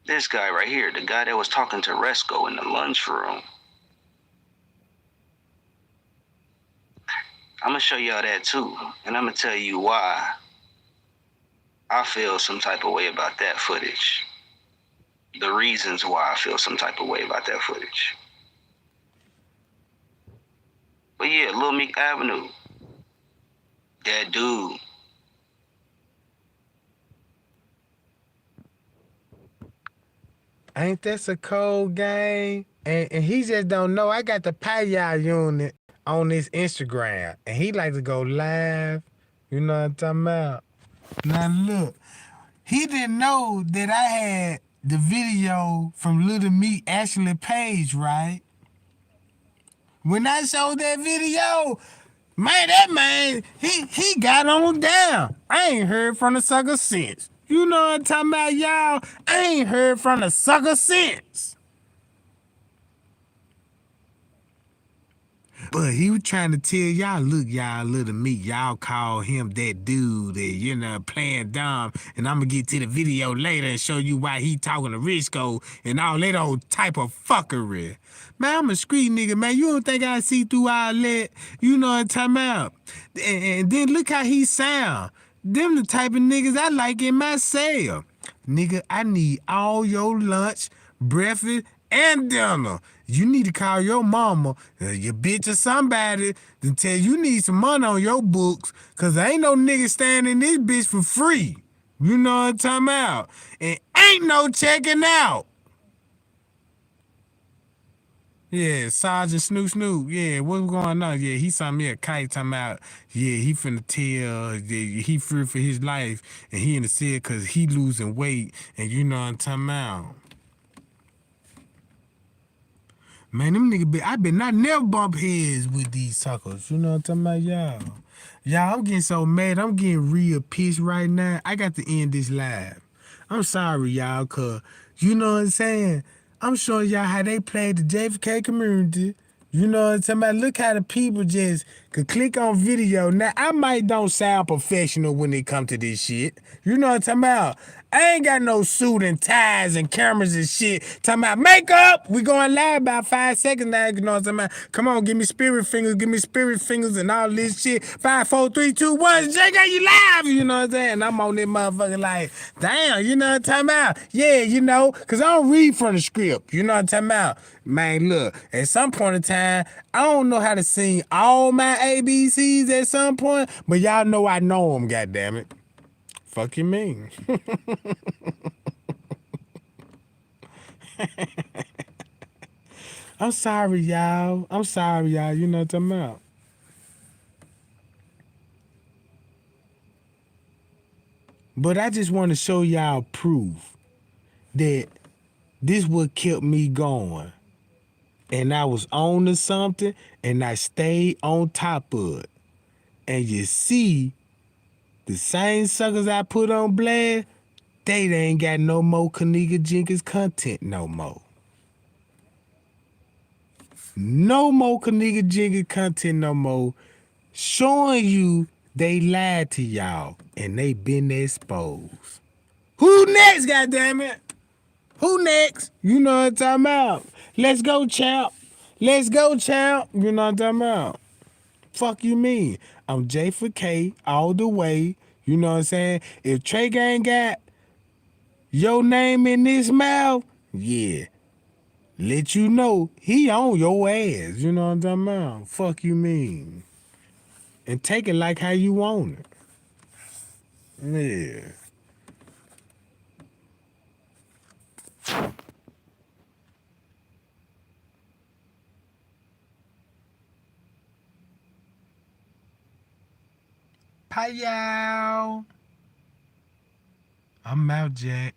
This guy right here, the guy that was talking to Resco in the lunchroom. I'm gonna show y'all that too, and I'm gonna tell you why I feel some type of way about that footage. The reasons why I feel some type of way about that footage. But yeah, Lil Meek Avenue, that dude. Ain't that a cold game? And he just don't know. I got the Paya unit on this Instagram. And he like to go live. You know what I'm talking about? Now look, he didn't know that I had the video from Little Meat Ashley Page, right? When I showed that video, man, that man, he got on down. I ain't heard from the sucker since. You know what I'm talking about, y'all? I ain't heard from the sucker since. But he was trying to tell y'all, look, y'all, Little Meat, y'all call him that dude that, playing dumb. And I'm going to get to the video later and show you why he talking to Risco and all that old type of fuckery. Man, I'm a street nigga, man. You don't think I see through all that? You know what I'm talking about? And then look how he sound. Them the type of niggas I like in my cell. Nigga, I need all your lunch, breakfast, and dinner. You need to call your mama, your bitch or somebody, to tell you need some money on your books, cause ain't no nigga staying in this bitch for free. You know what I'm talking about? And ain't no checking out. Yeah, Sergeant Snoop Snoop. Yeah, what's going on? Yeah, he sent me a kite talking about, yeah, he finna tell, he feared for his life, and he in the cell cause he losing weight, and you know what I'm talking about. Man, them niggas I been not never bump heads with these suckers. You know what I'm talking about, y'all? Y'all, I'm getting so mad. I'm getting real pissed right now. I got to end this live. I'm sorry, y'all, cause you know what I'm saying? I'm showing y'all how they played the JFK community. You know what I'm talking about? Look how the people just could click on video. Now, I might don't sound professional when it come to this shit. You know what I'm talking about? I ain't got no suit and ties and cameras and shit. Talking about makeup. We going live about 5 seconds now. You know what I'm talking about? Come on, give me spirit fingers and all this shit. 5, 4, 3, 2, 1. Jake, you live? You know what I'm saying? I'm on this motherfucker like, damn, you know what I'm talking about? Yeah, cause I don't read from the script. You know what I'm talking about? Man, look, at some point in time, I don't know how to sing all my ABCs at some point, but y'all know I know them, goddammit. Fuck you mean? I'm sorry, y'all. You know what I'm talking about. But I just want to show y'all proof that this what kept me going. And I was on to something, and I stayed on top of it. And you see, the same suckers I put on blast, they ain't got no more Kaniga Jenkins content no more. No more Kaniga Jenkins content no more. Showing you they lied to y'all and they been exposed. Who next, goddammit? Who next? You know what I'm talking about. Let's go, champ. Let's go, champ. You know what I'm talking about. Fuck you mean? I'm J for K all the way. You know what I'm saying? If Tregang got your name in this mouth, yeah. Let you know he on your ass. You know what I'm talking about? Fuck you mean? And take it like how you want it. Yeah. Payal. I'm out, Jack.